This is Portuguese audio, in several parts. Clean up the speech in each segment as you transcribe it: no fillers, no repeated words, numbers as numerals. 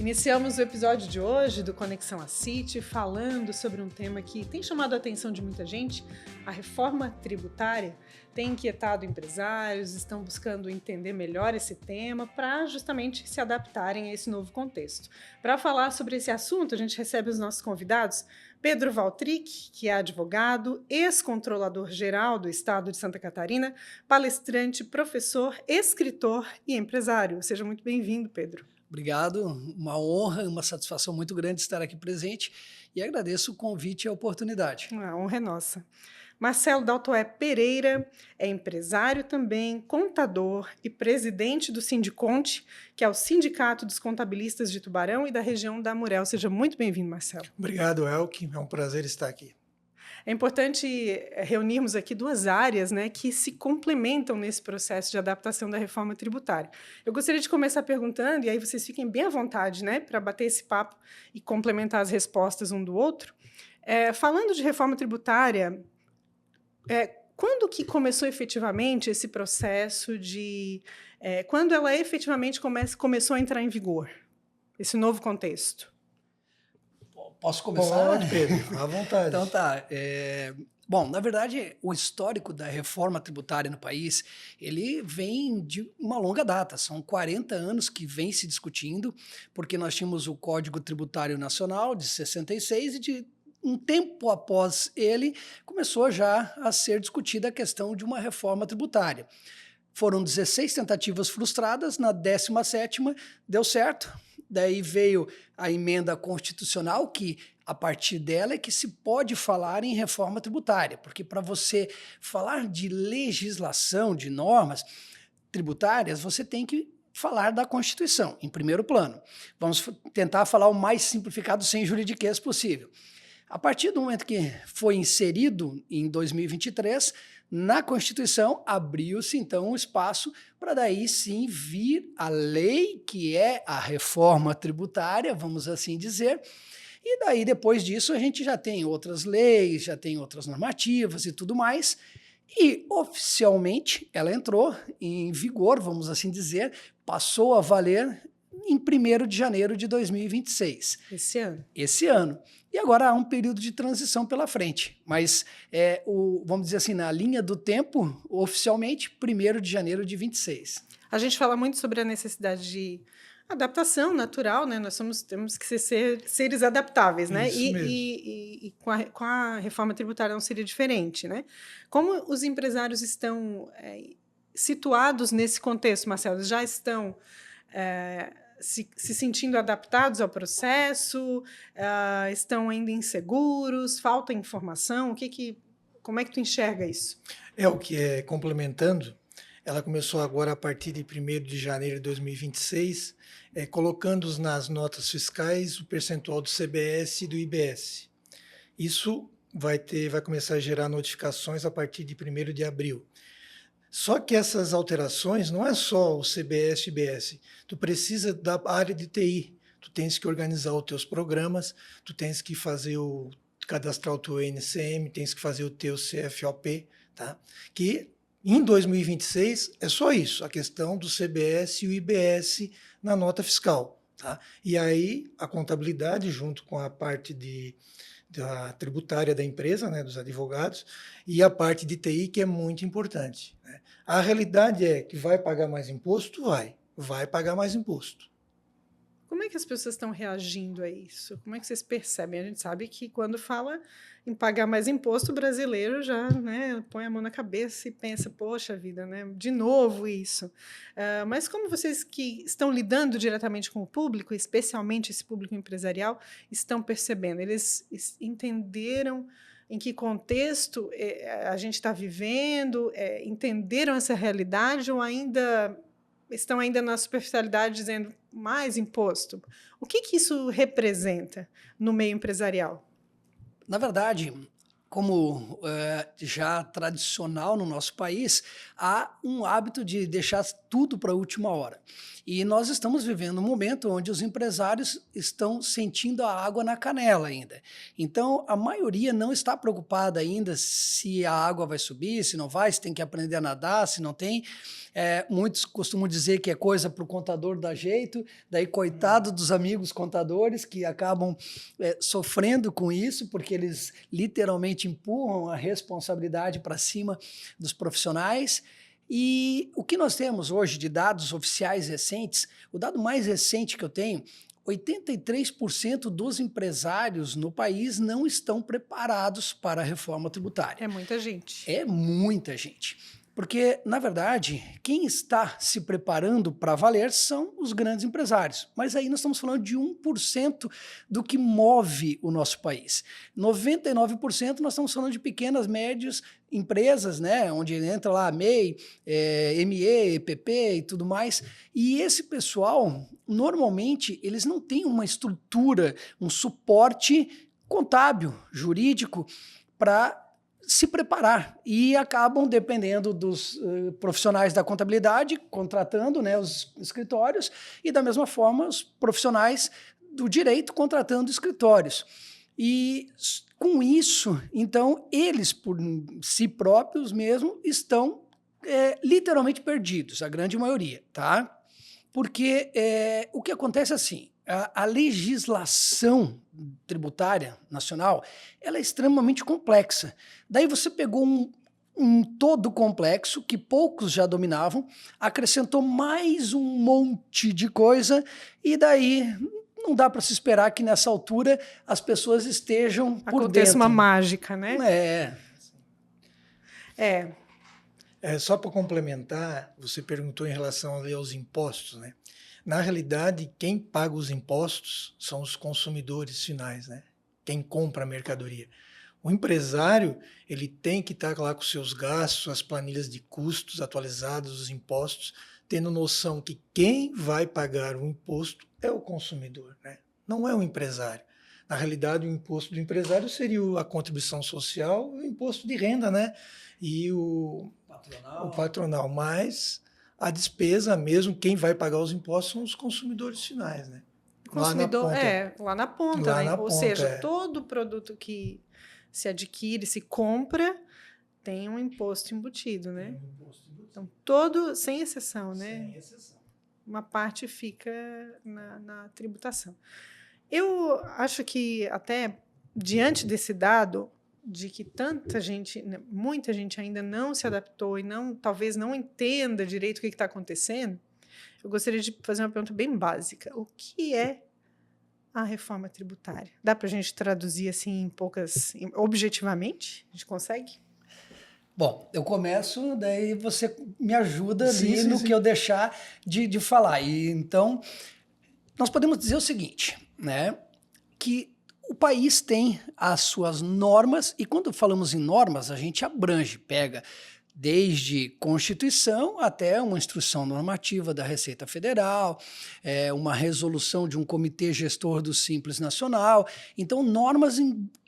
Iniciamos o episódio de hoje do Conexão Asset falando sobre um tema que tem chamado a atenção de muita gente, a reforma tributária. Tem inquietado empresários, estão buscando entender melhor esse tema para justamente se adaptarem a esse novo contexto. Para falar sobre esse assunto, a gente recebe os nossos convidados, Pedro Valtric, que é advogado, ex-controlador-geral do Estado de Santa Catarina, palestrante, professor, escritor e empresário. Seja muito bem-vindo, Pedro. Obrigado, uma honra, uma satisfação muito grande estar aqui presente e agradeço o convite e a oportunidade. A honra é nossa. Marcelo Daltoé Pereira é empresário também, contador e presidente do Sindiconte, que é o Sindicato dos Contabilistas de Tubarão e da região da Amurel. Seja muito bem-vindo, Marcelo. Obrigado, Elke. É um prazer estar aqui. É importante reunirmos aqui duas áreas, né, que se complementam nesse processo de adaptação da reforma tributária. Eu gostaria de começar perguntando, e aí vocês fiquem bem à vontade, né, para bater esse papo e complementar as respostas um do outro. Falando de reforma tributária, quando que começou efetivamente esse processo de... quando ela efetivamente começou a entrar em vigor, esse novo contexto? Posso começar? Pode, Pedro, à vontade. Então tá. Bom, na verdade, o histórico da reforma tributária no país, ele vem de uma longa data, são 40 anos que vem se discutindo, porque nós tínhamos o Código Tributário Nacional de 66 e de um tempo após ele começou já a ser discutida a questão de uma reforma tributária. Foram 16 tentativas frustradas, na 17ª deu certo. Daí veio a emenda constitucional, que a partir dela é que se pode falar em reforma tributária, porque para você falar de legislação, de normas tributárias, você tem que falar da Constituição, em primeiro plano. Vamos tentar falar o mais simplificado, sem juridiquês possível. A partir do momento que foi inserido em 2023, na Constituição, abriu-se então um espaço para daí sim vir a lei, que é a reforma tributária, vamos assim dizer, e daí depois disso a gente já tem outras leis, já tem outras normativas e tudo mais, e oficialmente ela entrou em vigor, vamos assim dizer, passou a valer em 1º de janeiro de 2026. Esse ano. E agora há um período de transição pela frente, mas vamos dizer assim, na linha do tempo, oficialmente, 1º de janeiro de 26. A gente fala muito sobre a necessidade de adaptação natural, né? Temos que ser seres adaptáveis, né? Isso mesmo. E com a reforma tributária não seria diferente, né? Como os empresários estão situados nesse contexto, Marcelo? Eles já estão... se sentindo adaptados ao processo, estão ainda inseguros, falta informação, como é que tu enxerga isso? O que é complementando, ela começou agora a partir de 1º de janeiro de 2026, colocando nas notas fiscais o percentual do CBS e do IBS. Isso vai começar a gerar notificações a partir de 1º de abril. Só que essas alterações não é só o CBS e IBS, tu precisa da área de TI, tu tens que organizar os teus programas, tu tens que cadastrar o teu NCM, tens que fazer o teu CFOP, tá? Que em 2026 é só isso, a questão do CBS e o IBS na nota fiscal, tá? E aí a contabilidade junto com a parte da tributária da empresa, né, dos advogados, e a parte de TI, que é muito importante, né? A realidade é que vai pagar mais imposto? Vai pagar mais imposto. Como é que as pessoas estão reagindo a isso? Como é que vocês percebem? A gente sabe que quando fala em pagar mais imposto, o brasileiro já, né, põe a mão na cabeça e pensa, poxa vida, né, de novo isso. Mas como vocês que estão lidando diretamente com o público, especialmente esse público empresarial, estão percebendo? Eles entenderam em que contexto a gente está vivendo, entenderam essa realidade ou estão ainda na superficialidade dizendo mais imposto? O que isso representa no meio empresarial? Na verdade, como já tradicional no nosso país, há um hábito de deixar tudo para a última hora. E nós estamos vivendo um momento onde os empresários estão sentindo a água na canela ainda. Então, a maioria não está preocupada ainda se a água vai subir, se não vai, se tem que aprender a nadar, se não tem. Muitos costumam dizer que é coisa para o contador dar jeito, daí coitado dos amigos contadores que acabam sofrendo com isso, porque eles literalmente empurram a responsabilidade para cima dos profissionais. E o que nós temos hoje de dados oficiais recentes, o dado mais recente que eu tenho, 83% dos empresários no país não estão preparados para a reforma tributária. É muita gente. É muita gente. Porque, na verdade, quem está se preparando para valer são os grandes empresários. Mas aí nós estamos falando de 1% do que move o nosso país. 99% nós estamos falando de pequenas, médias empresas, né, onde entra lá MEI, ME, EPP e tudo mais. E esse pessoal, normalmente, eles não têm uma estrutura, um suporte contábil, jurídico, para se preparar e acabam dependendo dos profissionais da contabilidade, contratando, né, os escritórios, e da mesma forma os profissionais do direito contratando escritórios. E com isso, então, eles por si próprios mesmo estão literalmente perdidos, a grande maioria, tá? Porque o que acontece é assim, a legislação tributária nacional, ela é extremamente complexa. Daí você pegou um todo complexo que poucos já dominavam, acrescentou mais um monte de coisa e daí não dá para se esperar que nessa altura as pessoas estejam por Acontece dentro. uma mágica, né? Só para complementar, você perguntou em relação aos impostos, né? Na realidade, quem paga os impostos são os consumidores finais, né? Quem compra a mercadoria. O empresário, ele tem que estar lá com seus gastos, as planilhas de custos atualizadas, os impostos, tendo noção que quem vai pagar o imposto é o consumidor, né? Não é o empresário. Na realidade, o imposto do empresário seria a contribuição social e o imposto de renda, né? E o patronal, mas a despesa mesmo, quem vai pagar os impostos são os consumidores finais, né? Consumidor, lá na ponta, Lá né? na Ou ponta, seja, todo produto que se adquire, se compra, tem um imposto embutido, né? Então, todo, sem exceção, né? Sem exceção. Uma parte fica na tributação. Eu acho que até diante desse dado de que tanta gente, muita gente ainda não se adaptou e talvez não entenda direito o que está acontecendo, eu gostaria de fazer uma pergunta bem básica. O que é a reforma tributária? Dá para a gente traduzir assim objetivamente? A gente consegue? Bom, eu começo, daí você me ajuda ali Sim. que eu deixar de falar. E então, nós podemos dizer o seguinte, né, que o país tem as suas normas, e quando falamos em normas, a gente abrange, pega desde Constituição até uma instrução normativa da Receita Federal, uma resolução de um comitê gestor do Simples Nacional. Então, normas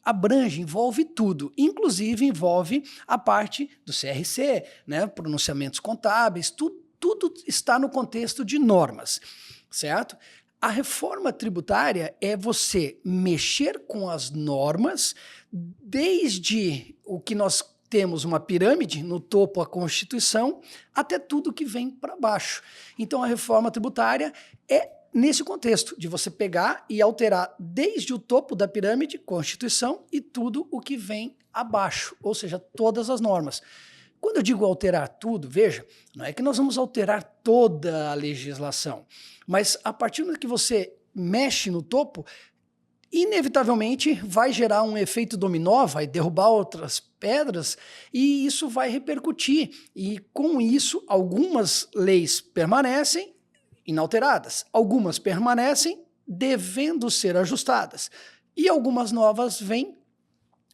abrange, envolve tudo, inclusive envolve a parte do CRC, né, pronunciamentos contábeis, tudo está no contexto de normas, certo? A reforma tributária é você mexer com as normas, desde o que nós temos uma pirâmide, no topo a Constituição, até tudo que vem para baixo. Então a reforma tributária é nesse contexto, de você pegar e alterar desde o topo da pirâmide, Constituição, e tudo o que vem abaixo, ou seja, todas as normas. Quando eu digo alterar tudo, veja, não é que nós vamos alterar toda a legislação, mas a partir do que você mexe no topo, inevitavelmente vai gerar um efeito dominó, vai derrubar outras pedras e isso vai repercutir. E com isso, algumas leis permanecem inalteradas, algumas permanecem devendo ser ajustadas e algumas novas vêm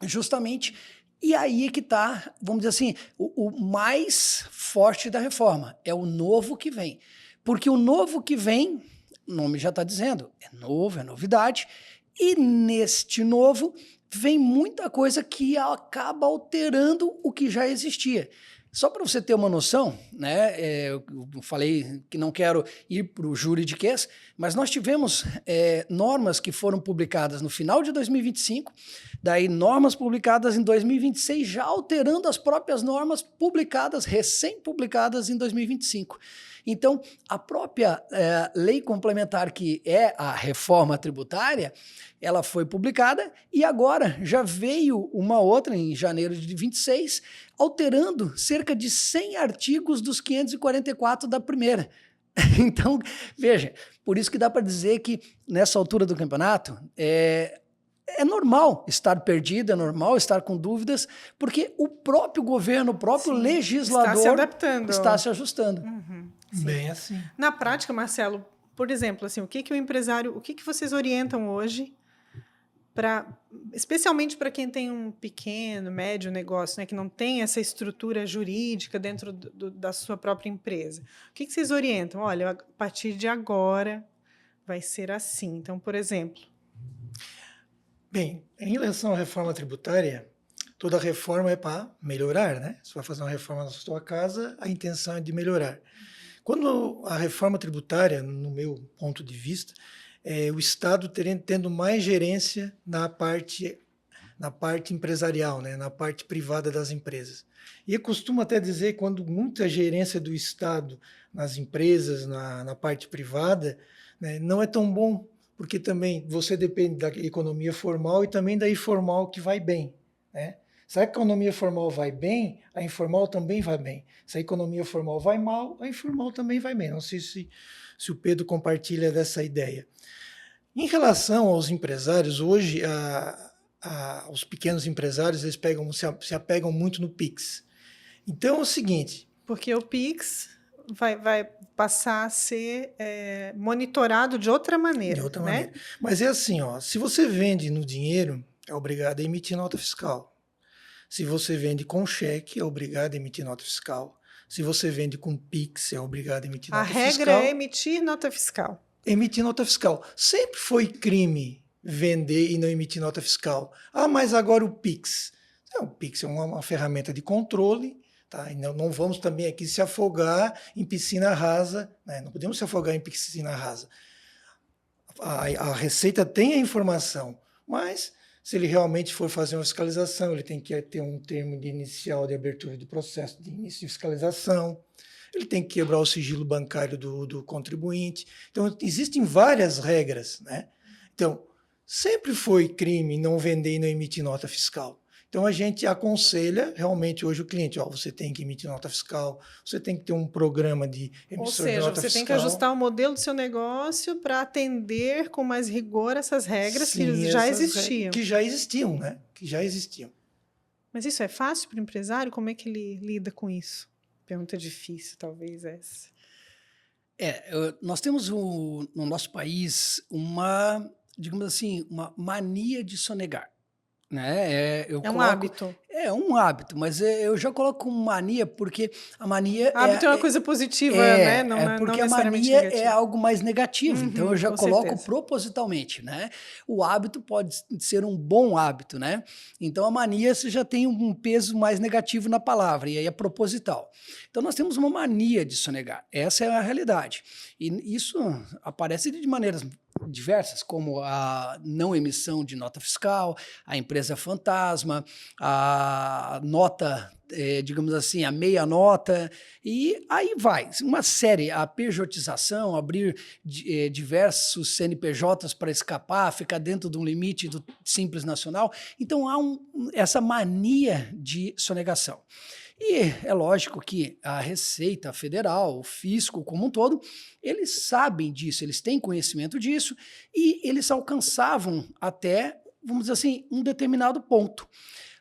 justamente. E aí é que está, vamos dizer assim, o mais forte da reforma, é o novo que vem. Porque o novo que vem, o nome já está dizendo, é novo, é novidade, E neste novo vem muita coisa que acaba alterando o que já existia. Só para você ter uma noção, né, eu falei que não quero ir para o juridiquês, mas nós tivemos normas que foram publicadas no final de 2025, daí normas publicadas em 2026, já alterando as próprias normas publicadas, recém-publicadas em 2025. Então, a própria lei complementar, que é a reforma tributária, ela foi publicada e agora já veio uma outra em janeiro de 26, alterando cerca de 100 artigos dos 544 da primeira. Então, veja, por isso que dá para dizer que nessa altura do campeonato é normal estar perdido, é normal estar com dúvidas, porque o próprio governo, o próprio legislador está se adaptando. Está se ajustando. Uhum, Bem assim. Na prática, Marcelo, por exemplo, assim, o que o empresário, o que vocês orientam hoje especialmente para quem tem um pequeno, médio negócio, né, que não tem essa estrutura jurídica dentro da sua própria empresa? O que vocês orientam? Olha, a partir de agora vai ser assim. Então, por exemplo... Bem, em relação à reforma tributária, toda reforma é para melhorar, né? Se vai fazer uma reforma na sua casa, a intenção é de melhorar. Quando a reforma tributária, no meu ponto de vista, o Estado tendo mais gerência na parte empresarial, né? Na parte privada das empresas. E eu costumo até dizer, quando muita gerência do Estado nas empresas, na parte privada, né, não é tão bom, porque também você depende da economia formal e também da informal, que vai bem, né? Se a economia formal vai bem, a informal também vai bem. Se a economia formal vai mal, a informal também vai bem. Não sei se o Pedro compartilha dessa ideia. Em relação aos empresários, hoje os pequenos empresários eles se apegam muito no Pix. Então é o seguinte... Porque o Pix vai passar a ser monitorado de outra maneira. De outra né? maneira. Mas é assim, ó, se você vende no dinheiro, é obrigado a emitir nota fiscal. Se você vende com cheque, é obrigado a emitir nota fiscal. Se você vende com Pix, é obrigado a emitir nota fiscal. A regra é emitir nota fiscal. Emitir nota fiscal. Sempre foi crime vender e não emitir nota fiscal. Ah, mas agora o Pix. O Pix é uma ferramenta de controle, tá? E não vamos também aqui se afogar em piscina rasa, né? Não podemos se afogar em piscina rasa. A Receita tem a informação, mas se ele realmente for fazer uma fiscalização, ele tem que ter um termo inicial de abertura do processo de início de fiscalização, ele tem que quebrar o sigilo bancário do contribuinte. Então, existem várias regras, né? Então, sempre foi crime não vender e não emitir nota fiscal. Então, a gente aconselha realmente hoje o cliente, você tem que emitir nota fiscal, você tem que ter um programa de emissão de nota fiscal. Ou seja, você tem que ajustar o modelo do seu negócio para atender com mais rigor essas regras. Sim, que já existiam. Que já existiam, né? Que já existiam. Mas isso é fácil para o empresário? Como é que ele lida com isso? Pergunta difícil, talvez, essa. Nós temos no nosso país digamos assim, uma mania de sonegar. Né? Um hábito. É um hábito, mas eu já coloco mania porque a mania... Hábito é uma coisa positiva, né? Não, porque não a mania negativa. é algo mais negativo, então eu já coloco certeza. Propositalmente, né? O hábito pode ser um bom hábito, né? Então a mania você já tem um peso mais negativo na palavra, e aí é proposital. Então nós temos uma mania de sonegar, essa é a realidade. E isso aparece de maneiras diversas, como a não emissão de nota fiscal, a empresa fantasma, a nota, digamos assim, a meia nota, e aí vai. Uma série, a pejotização, abrir diversos CNPJs para escapar, ficar dentro de um limite do Simples Nacional. Então há essa mania de sonegação. E é lógico que a Receita Federal, o fisco como um todo, eles sabem disso, eles têm conhecimento disso e eles alcançavam até, vamos dizer assim, um determinado ponto.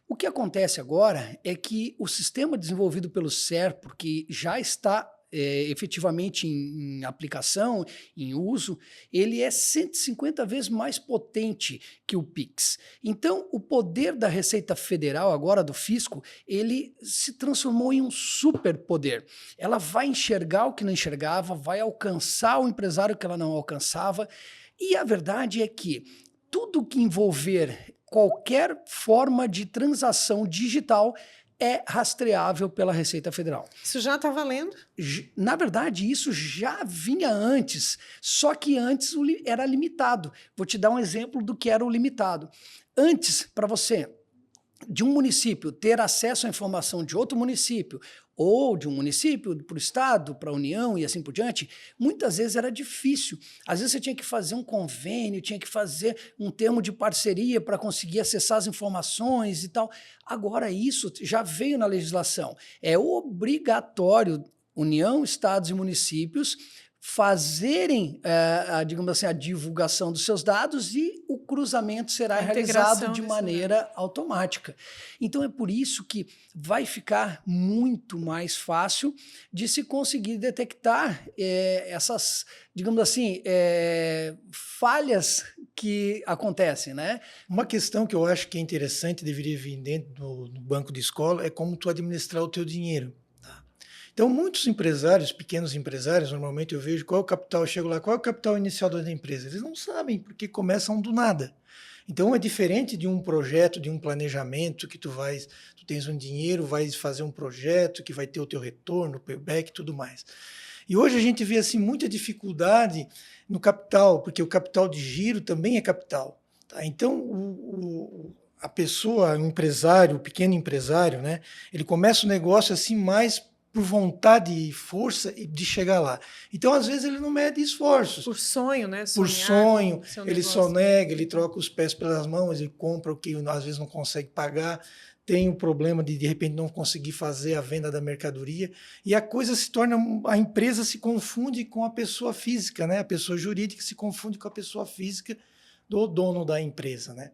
O que acontece agora é que o sistema desenvolvido pelo SERPRO, que já está efetivamente em aplicação, em uso, ele é 150 vezes mais potente que o Pix. Então, o poder da Receita Federal, agora do fisco, ele se transformou em um superpoder. Ela vai enxergar o que não enxergava, vai alcançar o empresário que ela não alcançava, e a verdade é que tudo que envolver qualquer forma de transação digital é rastreável pela Receita Federal. Isso já está valendo? Na verdade, isso já vinha antes, só que antes era limitado. Vou te dar um exemplo do que era o limitado. Antes, para você, de um município ter acesso à informação de outro município, ou de um município para o estado, para a União e assim por diante, muitas vezes era difícil. Às vezes você tinha que fazer um convênio, tinha que fazer um termo de parceria para conseguir acessar as informações e tal. Agora isso já veio na legislação. É obrigatório União, estados e municípios fazerem, digamos assim, a divulgação dos seus dados e o cruzamento será realizado de maneira automática. Então é por isso que vai ficar muito mais fácil de se conseguir detectar essas, digamos assim, falhas que acontecem, né? Uma questão que eu acho que é interessante, deveria vir dentro do banco de escola, é como tu administrar o teu dinheiro. Então, muitos empresários, pequenos empresários, normalmente eu vejo qual é o capital, eu chego lá, qual é o capital inicial da empresa? Eles não sabem, porque começam do nada. Então, é diferente de um projeto, de um planejamento, que tu tens um dinheiro, vais fazer um projeto que vai ter o teu retorno, o payback e tudo mais. E hoje a gente vê assim, muita dificuldade no capital, porque o capital de giro também é capital. Tá? Então, a pessoa, o empresário, o pequeno empresário, né, ele começa o negócio assim mais por vontade e força de chegar lá. Então, às vezes, ele não mede esforços. Por sonho, né? Por sonho, ele só nega, ele troca os pés pelas mãos, ele compra o que às vezes não consegue pagar, tem o problema de repente, não conseguir fazer a venda da mercadoria, e a coisa se torna, a empresa se confunde com a pessoa física, né? A pessoa jurídica se confunde com a pessoa física do dono da empresa, né?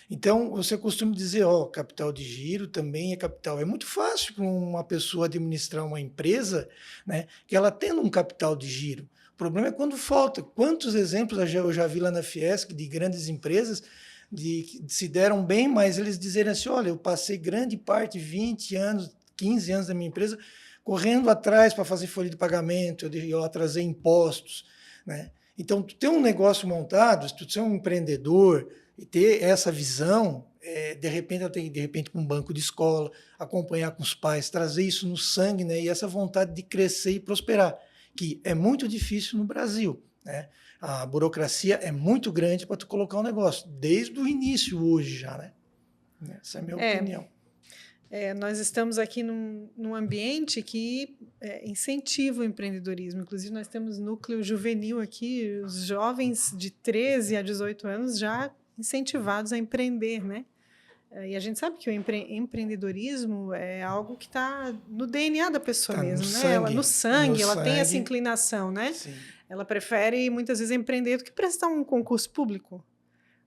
Então, você costuma dizer, capital de giro também é capital. É muito fácil para uma pessoa administrar uma empresa, né, que ela tendo um capital de giro. O problema é quando falta. Quantos exemplos eu já vi lá na Fiesc de grandes empresas que se deram bem, mas eles dizerem assim, olha, eu passei grande parte, 20 anos, 15 anos da minha empresa, correndo atrás para fazer folha de pagamento, eu atrasei impostos, né? Então, tu ter um negócio montado, tu ser um empreendedor, e ter essa visão, de repente com um banco de escola, acompanhar com os pais, trazer isso no sangue, né, e essa vontade de crescer e prosperar, que é muito difícil no Brasil, né? A burocracia é muito grande para tu colocar um negócio, desde o início hoje já, né? Essa é a minha opinião. Nós estamos aqui num ambiente que incentiva o empreendedorismo. Inclusive, nós temos núcleo juvenil aqui, os jovens de 13 a 18 anos já incentivados a empreender, né? E a gente sabe que o empreendedorismo é algo que está no DNA da pessoa mesmo, né? Ela, no sangue, ela tem essa inclinação, né? Sim. Ela prefere, muitas vezes, empreender do que prestar um concurso público.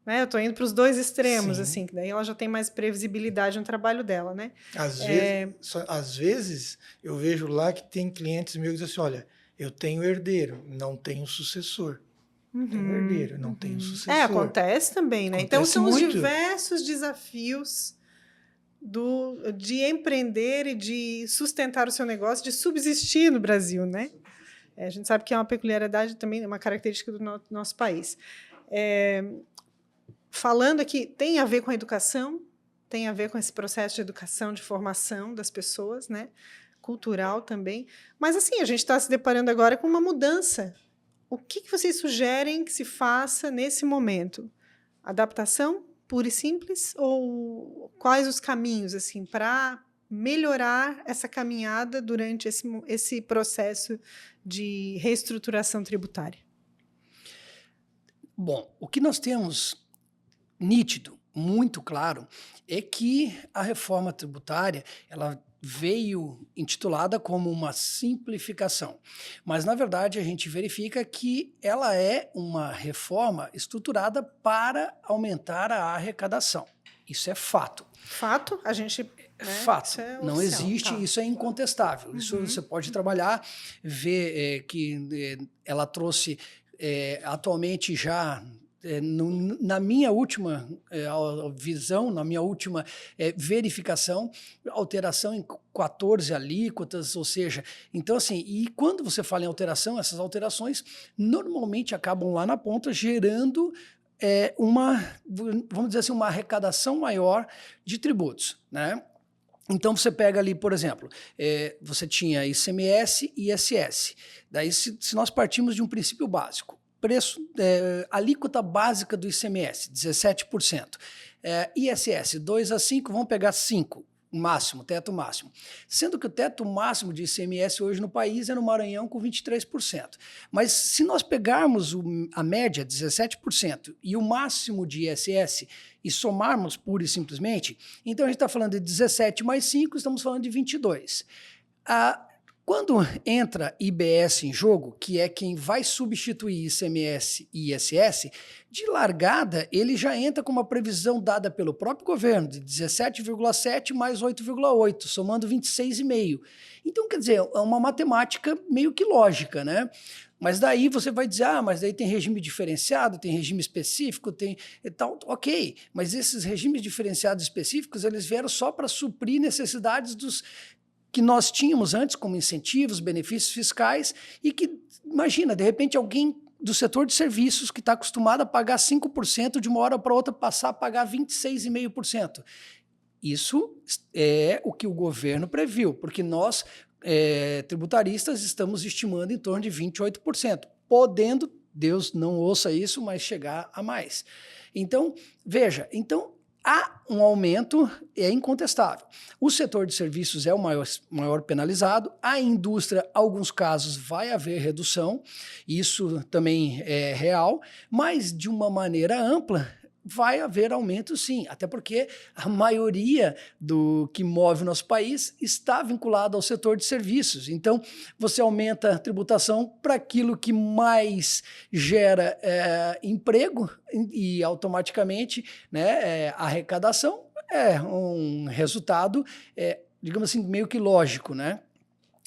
Né? Eu estou indo para os dois extremos, Sim. assim, que daí ela já tem mais previsibilidade no trabalho dela, né? Às vezes, eu vejo lá que tem clientes meus que dizem assim, olha, eu tenho herdeiro, não tenho sucessor. Tenho herdeiro, não tenho sucessor. Acontece também, né? Acontece então, são muito. os diversos desafios de empreender e de sustentar o seu negócio, de subsistir no Brasil, né? A gente sabe que é uma peculiaridade também, uma característica do nosso país. Falando aqui, tem a ver com a educação, tem a ver com esse processo de educação, de formação das pessoas, né? Cultural também. Mas, assim, a gente está se deparando agora com uma mudança. O que vocês sugerem que se faça nesse momento? Adaptação pura e simples? Ou quais os caminhos, assim, para melhorar essa caminhada durante esse processo de reestruturação tributária? Bom, o que nós temos nítido, muito claro, é que a reforma tributária, ela veio intitulada como uma simplificação, mas na verdade a gente verifica que ela é uma reforma estruturada para aumentar a arrecadação. Isso é fato. Fato, a gente... Fato, não existe, isso é incontestável. Isso você pode trabalhar, ver que ela trouxe atualmente já... na minha última visão, na minha última verificação, alteração em 14 alíquotas, ou seja, então assim, e quando você fala em alteração, essas alterações normalmente acabam lá na ponta gerando vamos dizer assim, uma arrecadação maior de tributos, né? Então, você pega ali, por exemplo, você tinha ICMS e ISS. Daí, se nós partimos de um princípio básico, alíquota básica do ICMS, 17%. ISS, 2 a 5, vamos pegar 5%. Máximo, teto máximo. Sendo que o teto máximo de ICMS hoje no país é no Maranhão com 23%. Mas se nós pegarmos a média, 17%, e o máximo de ISS e somarmos pura e simplesmente, então a gente está falando de 17 mais 5, estamos falando de 22. Quando entra IBS em jogo, que é quem vai substituir ICMS e ISS, de largada ele já entra com uma previsão dada pelo próprio governo de 17,7 mais 8,8, somando 26,5. Então, quer dizer, é uma matemática meio que lógica, né? Mas daí você vai dizer, mas daí tem regime diferenciado, tem regime específico, tem e tal. Ok, mas esses regimes diferenciados específicos, eles vieram só para suprir necessidades que nós tínhamos antes como incentivos, benefícios fiscais, e que, imagina, de repente alguém do setor de serviços que está acostumado a pagar 5%, de uma hora para outra passar a pagar 26,5%. Isso é o que o governo previu, porque nós, tributaristas, estamos estimando em torno de 28%, podendo, Deus não ouça isso, mas chegar a mais. Então, veja, há um aumento, é incontestável. O setor de serviços é o maior penalizado, a indústria, alguns casos, vai haver redução, isso também é real, mas de uma maneira ampla, vai haver aumento sim, até porque a maioria do que move o nosso país está vinculado ao setor de serviços. Então, você aumenta a tributação para aquilo que mais gera emprego e automaticamente, né, arrecadação é um resultado, digamos assim, meio que lógico, né?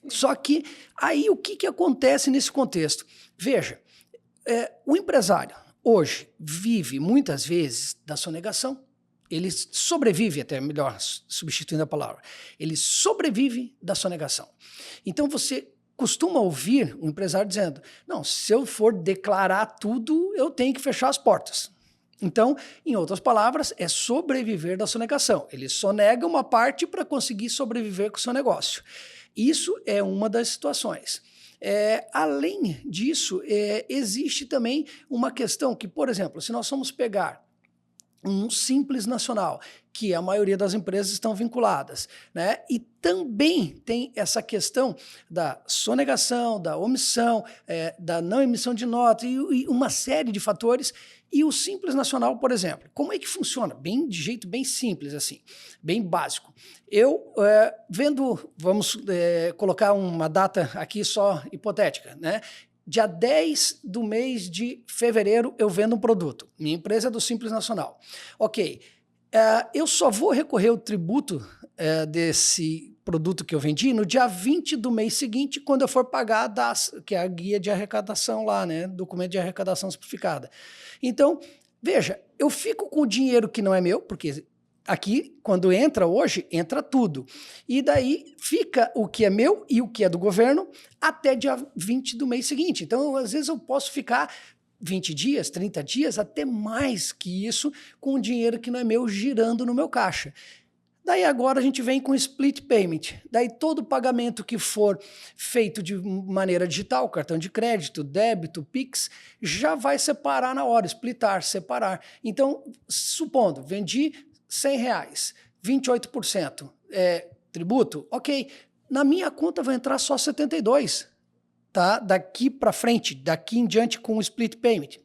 Só que aí o que acontece nesse contexto? Veja, o empresário hoje vive muitas vezes da sonegação. Ele sobrevive, até melhor, substituindo a palavra, ele sobrevive da sonegação. Então você costuma ouvir um empresário dizendo, não, se eu for declarar tudo, eu tenho que fechar as portas. Então, em outras palavras, é sobreviver da sonegação. Ele sonega uma parte para conseguir sobreviver com o seu negócio. Isso é uma das situações. Além disso, existe também uma questão que, por exemplo, se nós formos pegar um Simples Nacional, que a maioria das empresas estão vinculadas, né? E também tem essa questão da sonegação, da omissão, da não emissão de nota e uma série de fatores. E o Simples Nacional, por exemplo, como é que funciona? De jeito bem simples, assim, bem básico. Eu vamos colocar uma data aqui só hipotética, né? Dia 10 do mês de fevereiro eu vendo um produto. Minha empresa é do Simples Nacional. Ok, eu só vou recorrer ao tributo desse produto que eu vendi no dia 20 do mês seguinte, quando eu for pagar que é a guia de arrecadação lá, né? Documento de arrecadação simplificada. Então, veja, eu fico com o dinheiro que não é meu, porque aqui, quando entra hoje, entra tudo. E daí fica o que é meu e o que é do governo até dia 20 do mês seguinte. Então, às vezes eu posso ficar 20 dias, 30 dias, até mais que isso, com o dinheiro que não é meu girando no meu caixa. Daí agora a gente vem com split payment. Daí todo pagamento que for feito de maneira digital, cartão de crédito, débito, Pix, já vai separar na hora, splitar, separar. Então, supondo, vendi R$100, 28% tributo, ok. Na minha conta vai entrar só 72, tá? Daqui para frente, daqui em diante com o split payment.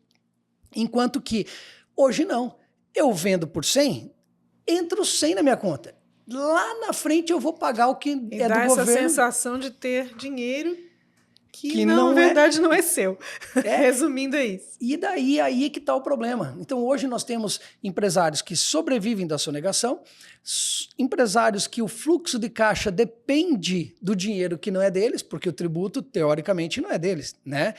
Enquanto que hoje não. Eu vendo por 100, entra os 100 na minha conta. Lá na frente eu vou pagar o que é do dá essa governo. Sensação de ter dinheiro que na verdade não é seu. Resumindo é isso. E daí aí é que está o problema. Então hoje nós temos empresários que sobrevivem da sonegação, empresários que o fluxo de caixa depende do dinheiro que não é deles, porque o tributo teoricamente não é deles, né?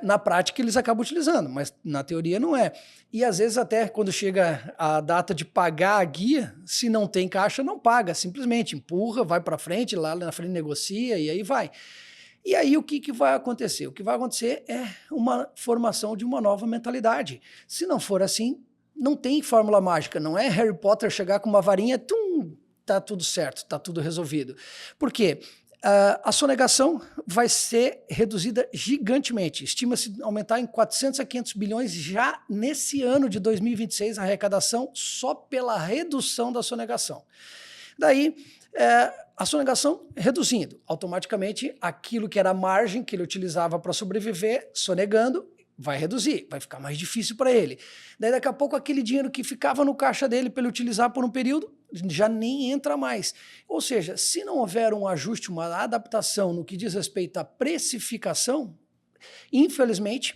Na prática eles acabam utilizando, mas na teoria não é. E às vezes até quando chega a data de pagar a guia, se não tem caixa não paga, simplesmente empurra, vai para frente, lá na frente negocia e aí vai. E aí o que vai acontecer? O que vai acontecer é uma formação de uma nova mentalidade. Se não for assim, não tem fórmula mágica, não é Harry Potter chegar com uma varinha, tá tudo certo, tá tudo resolvido. Por quê? A sonegação vai ser reduzida gigantemente. Estima-se aumentar em 400 a 500 bilhões já nesse ano de 2026 a arrecadação só pela redução da sonegação. Daí, a sonegação reduzindo, automaticamente aquilo que era a margem que ele utilizava para sobreviver, sonegando, vai reduzir, vai ficar mais difícil para ele. Daí daqui a pouco aquele dinheiro que ficava no caixa dele para ele utilizar por um período, já nem entra mais. Ou seja, se não houver um ajuste, uma adaptação no que diz respeito à precificação, infelizmente,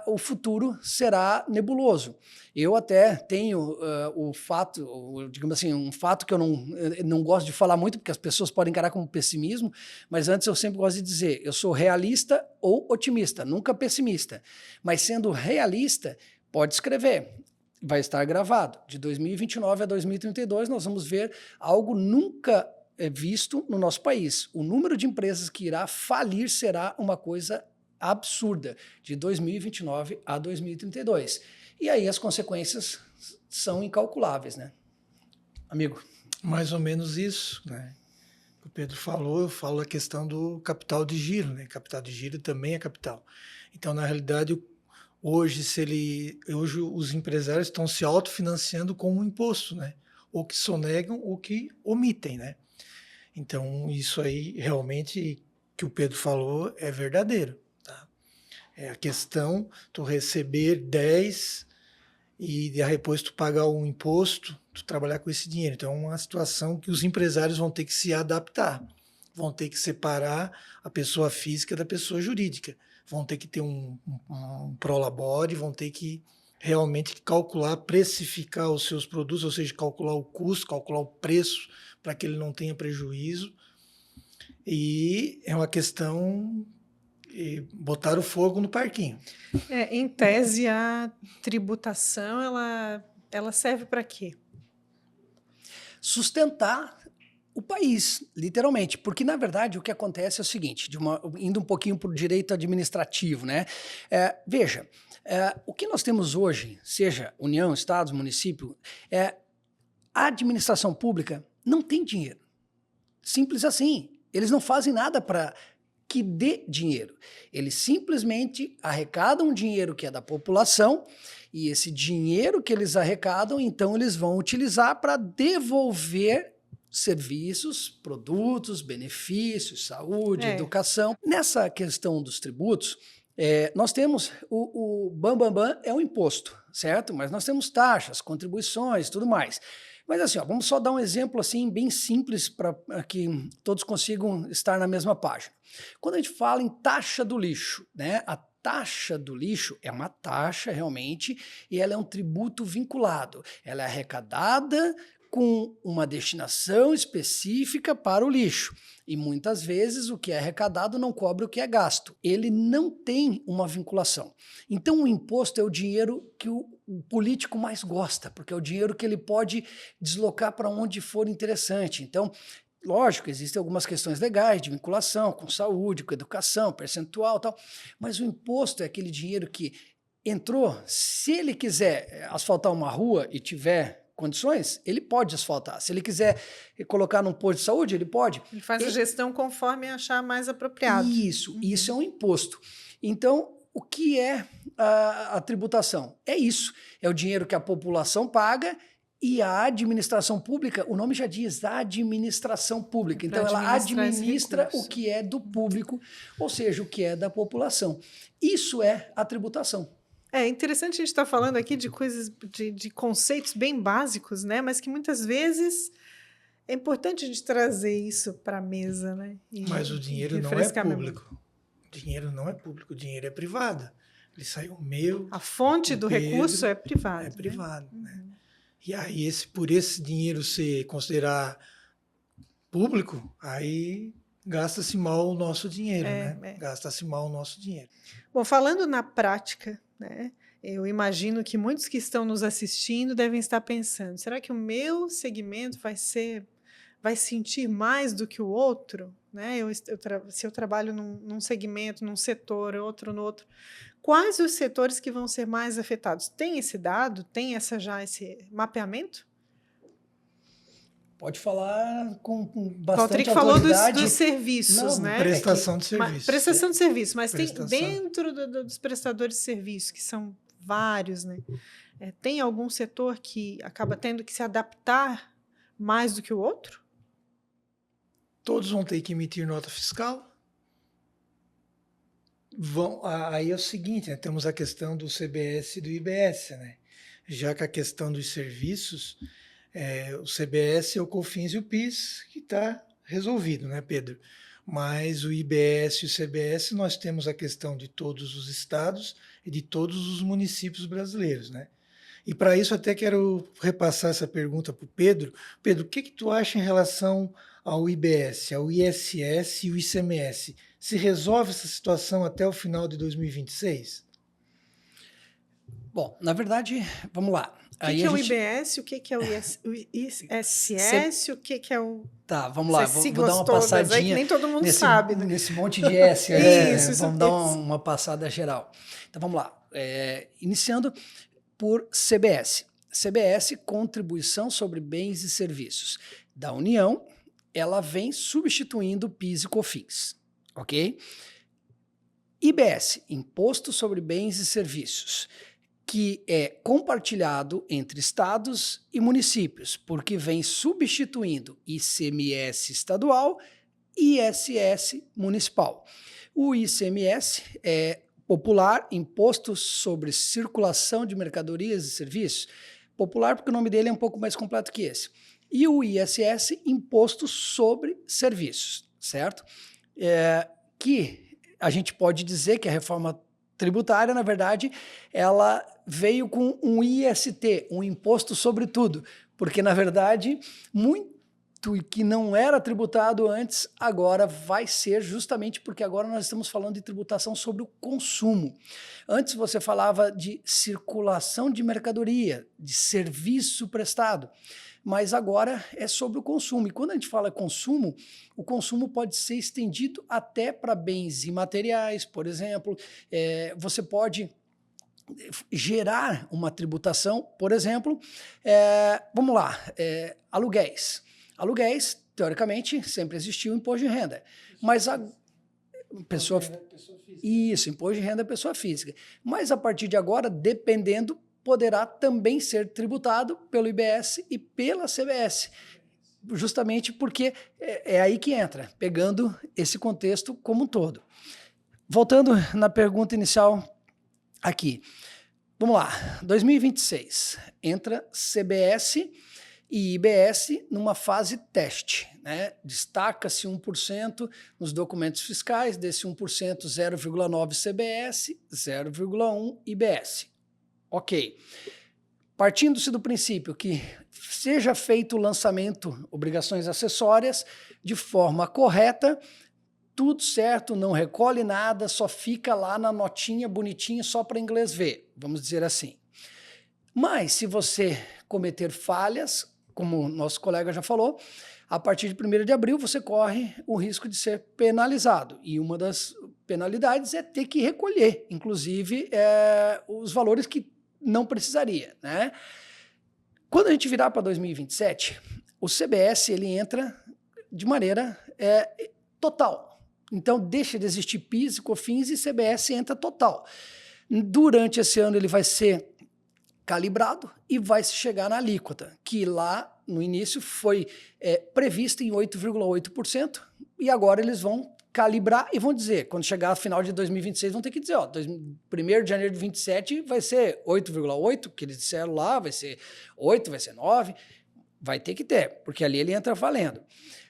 o futuro será nebuloso. Eu até tenho o fato, digamos assim, um fato que eu não gosto de falar muito, porque as pessoas podem encarar como pessimismo, mas antes eu sempre gosto de dizer, eu sou realista ou otimista, nunca pessimista. Mas sendo realista, pode escrever, vai estar gravado. De 2029 a 2032 nós vamos ver algo nunca visto no nosso país. O número de empresas que irá falir será uma coisa absurda, de 2029 a 2032. E aí as consequências são incalculáveis, né? Amigo? Mais ou menos isso, né? O Pedro falou, eu falo a questão do capital de giro, né? Capital de giro também é capital. Então, na realidade, hoje os empresários estão se autofinanciando com um imposto, né? Ou que sonegam ou que omitem, né? Então, isso aí realmente que o Pedro falou é verdadeiro. É a questão, tu receber 10 e depois tu pagar um imposto, tu trabalhar com esse dinheiro. Então é uma situação que os empresários vão ter que se adaptar, vão ter que separar a pessoa física da pessoa jurídica, vão ter que ter um prolabore, vão ter que realmente calcular, precificar os seus produtos, ou seja, calcular o custo, calcular o preço para que ele não tenha prejuízo. E é uma questão... e botar o fogo no parquinho. Em tese, a tributação, ela serve para quê? Sustentar o país, literalmente. Porque, na verdade, o que acontece é o seguinte, indo um pouquinho para o direito administrativo, né? Veja, o que nós temos hoje, seja União, Estados, município, a administração pública não tem dinheiro. Simples assim. Eles não fazem nada para que dê dinheiro. Eles simplesmente arrecadam dinheiro que é da população e esse dinheiro que eles arrecadam, então eles vão utilizar para devolver serviços, produtos, benefícios, saúde, educação. Nessa questão dos tributos, nós temos o bambambam é o imposto, certo? Mas nós temos taxas, contribuições, tudo mais. Mas assim, vamos só dar um exemplo assim bem simples para que todos consigam estar na mesma página. Quando a gente fala em taxa do lixo, né? A taxa do lixo é uma taxa realmente e ela é um tributo vinculado. Ela é arrecadada com uma destinação específica para o lixo. E muitas vezes o que é arrecadado não cobre o que é gasto. Ele não tem uma vinculação. Então o imposto é o dinheiro que o político mais gosta, porque é o dinheiro que ele pode deslocar para onde for interessante. Então, lógico, existem algumas questões legais de vinculação com saúde, com educação, percentual e tal, mas o imposto é aquele dinheiro que entrou, se ele quiser asfaltar uma rua e tiver condições, ele pode asfaltar. Se ele quiser colocar num posto de saúde, ele pode. Ele faz a gestão conforme achar mais apropriado. Isso é um imposto. Então, o que é a tributação? É isso. É o dinheiro que a população paga e a administração pública, o nome já diz administração pública. Então, ela administra o que é do público, ou seja, o que é da população. Isso é a tributação. É interessante a gente estar falando aqui de coisas, de conceitos bem básicos, né? Mas que muitas vezes é importante a gente trazer isso para a mesa, né? Mas o dinheiro não é público. O dinheiro não é público, o dinheiro é privado. Ele saiu meu. A fonte do recurso é privada. É privado, né? E aí, por esse dinheiro ser considerar público, aí gasta-se mal o nosso dinheiro, né? Gasta-se mal o nosso dinheiro. Bom, falando na prática, né? Eu imagino que muitos que estão nos assistindo devem estar pensando, será que o meu segmento vai sentir mais do que o outro né? Se eu trabalho num segmento, num setor, outro no outro, quais os setores que vão ser mais afetados? Tem esse dado? Tem esse mapeamento? Pode falar com O bastante Patrick falou autoridade. dos serviços, Não, né? Prestação de serviço. Prestação de serviço, mas Prestação. tem dentro dos prestadores de serviço, que são vários, né? Tem algum setor que acaba tendo que se adaptar mais do que o outro? Todos vão ter que emitir nota fiscal. Aí é o seguinte, né? Temos a questão do CBS e do IBS, né? Já que a questão dos serviços, o CBS, o COFINS e o PIS, que está resolvido, né, Pedro? Mas o IBS e o CBS, nós temos a questão de todos os estados e de todos os municípios brasileiros, né? E para isso até quero repassar essa pergunta para o Pedro. Pedro, o que tu acha em relação ao IBS, ao ISS e o ICMS? Se resolve essa situação até o final de 2026? Bom, na verdade, vamos lá. O que é o IBS? O que é o ISS? O que é o... Tá, vamos lá. Essas Vou dar uma todas, passadinha. que nem todo mundo nesse, sabe, né? Nesse monte de S aí. Isso, Vamos dar uma passada geral. Então vamos lá. Iniciando por CBS. CBS, Contribuição sobre Bens e Serviços da União, ela vem substituindo PIS e COFINS, ok? IBS, Imposto sobre Bens e Serviços, que é compartilhado entre estados e municípios, porque vem substituindo ICMS estadual e ISS municipal. O ICMS é popular, Imposto sobre Circulação de Mercadorias e Serviços, popular porque o nome dele é um pouco mais completo que esse. E o ISS, Imposto sobre Serviços, certo? Que a gente pode dizer que a reforma tributária, na verdade, ela veio com um IST, um imposto sobre tudo, porque, na verdade, muito que não era tributado antes, agora vai ser, justamente porque agora nós estamos falando de tributação sobre o consumo. Antes você falava de circulação de mercadoria, de serviço prestado, mas agora é sobre o consumo. E quando a gente fala consumo, o consumo pode ser estendido até para bens imateriais, por exemplo. Você pode gerar uma tributação, por exemplo, vamos lá, aluguéis. Aluguéis, teoricamente, sempre existiu imposto de renda, mas a pessoa física. Isso, imposto de renda é pessoa física. Mas a partir de agora, dependendo, poderá também ser tributado pelo IBS e pela CBS, justamente porque é aí que entra, pegando esse contexto como um todo. Voltando na pergunta inicial aqui, vamos lá, 2026, entra CBS e IBS numa fase teste, né? Destaca-se 1% nos documentos fiscais, desse 1%, 0,9% CBS, 0,1% IBS. Ok. Partindo-se do princípio que seja feito o lançamento, obrigações acessórias, de forma correta, tudo certo, não recolhe nada, só fica lá na notinha bonitinha só para inglês ver, vamos dizer assim. Mas se você cometer falhas, como o nosso colega já falou, a partir de 1º de abril você corre o risco de ser penalizado. E uma das penalidades é ter que recolher, inclusive, os valores que não precisaria, né? Quando a gente virar para 2027, o CBS ele entra de maneira total. Então, deixa de existir PIS, COFINS e CBS entra total. Durante esse ano ele vai ser calibrado e vai se chegar na alíquota, que lá no início foi prevista em 8,8%, e agora eles vão calibrar e vão dizer, quando chegar ao final de 2026, vão ter que dizer, 1º de janeiro de 27 vai ser 8,8%, que eles disseram lá, vai ser 8%, vai ser 9%, vai ter que ter, porque ali ele entra valendo.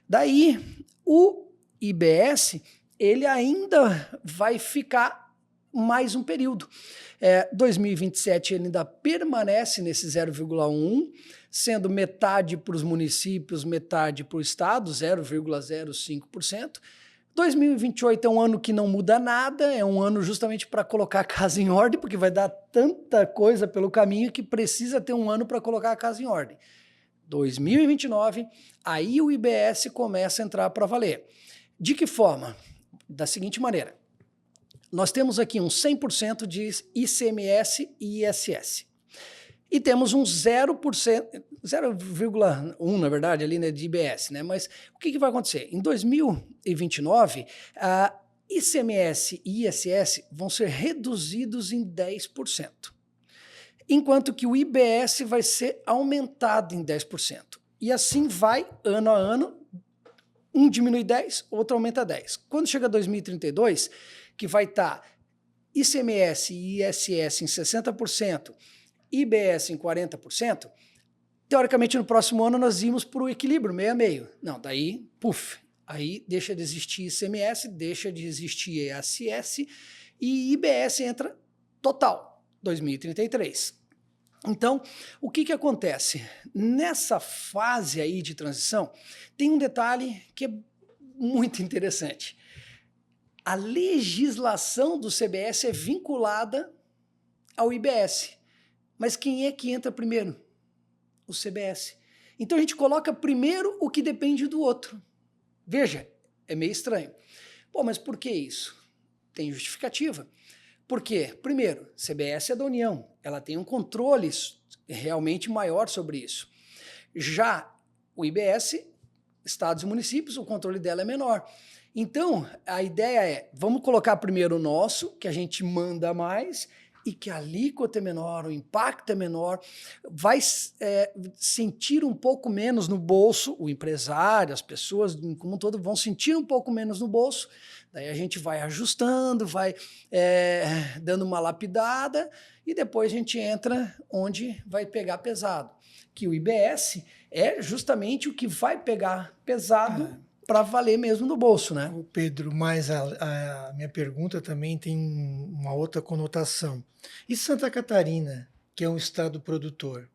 Daí, o IBS, ele ainda vai ficar mais um período. 2027 ele ainda permanece nesse 0,1%, sendo metade para os municípios, metade para o estado, 0,05%. 2028 é um ano que não muda nada, é um ano justamente para colocar a casa em ordem, porque vai dar tanta coisa pelo caminho que precisa ter um ano para colocar a casa em ordem. 2029, aí o IBS começa a entrar para valer. De que forma? Da seguinte maneira. Nós temos aqui um 100% de ICMS e ISS. E temos um 0%, 0,1 na verdade, ali, né, de IBS. Né? Mas o que vai acontecer? Em 2029, a ICMS e ISS vão ser reduzidos em 10%. Enquanto que o IBS vai ser aumentado em 10%. E assim vai, ano a ano, um diminui 10, outro aumenta 10. Quando chega 2032, que vai estar ICMS e ISS em 60%, IBS em 40%, teoricamente no próximo ano nós íamos para o equilíbrio, meio a meio. Não, daí, puf, aí deixa de existir ICMS, deixa de existir ISS e IBS entra total, 2033. Então, o que acontece? Nessa fase aí de transição, tem um detalhe que é muito interessante. A legislação do CBS é vinculada ao IBS. Mas quem é que entra primeiro? O CBS. Então a gente coloca primeiro o que depende do outro. Veja, é meio estranho. Pô, mas por que isso? Tem justificativa. Por quê? Primeiro, CBS é da União. Ela tem um controle realmente maior sobre isso. Já o IBS, estados e municípios, o controle dela é menor. Então, a ideia é, vamos colocar primeiro o nosso, que a gente manda mais, e que a alíquota é menor, o impacto é menor, vai sentir um pouco menos no bolso, o empresário, as pessoas como um todo vão sentir um pouco menos no bolso, daí a gente vai ajustando, vai dando uma lapidada, e depois a gente entra onde vai pegar pesado, que o IBS é justamente o que vai pegar pesado para valer mesmo no bolso, né? Pedro, mas a minha pergunta também tem uma outra conotação. E Santa Catarina, que é um estado produtor,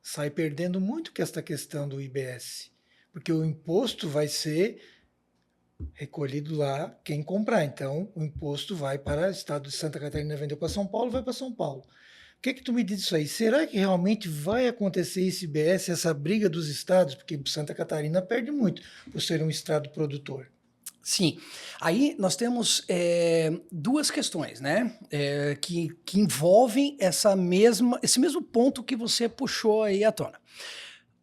sai perdendo muito com esta questão do IBS, porque o imposto vai ser recolhido lá quem comprar. Então, o imposto vai para o estado de Santa Catarina, vendeu para São Paulo, vai para São Paulo. O que tu me diz disso aí? Será que realmente vai acontecer esse IBS, essa briga dos estados? Porque Santa Catarina perde muito por ser um estado produtor. Sim. Aí nós temos duas questões, né? Que envolvem esse mesmo ponto que você puxou aí à tona.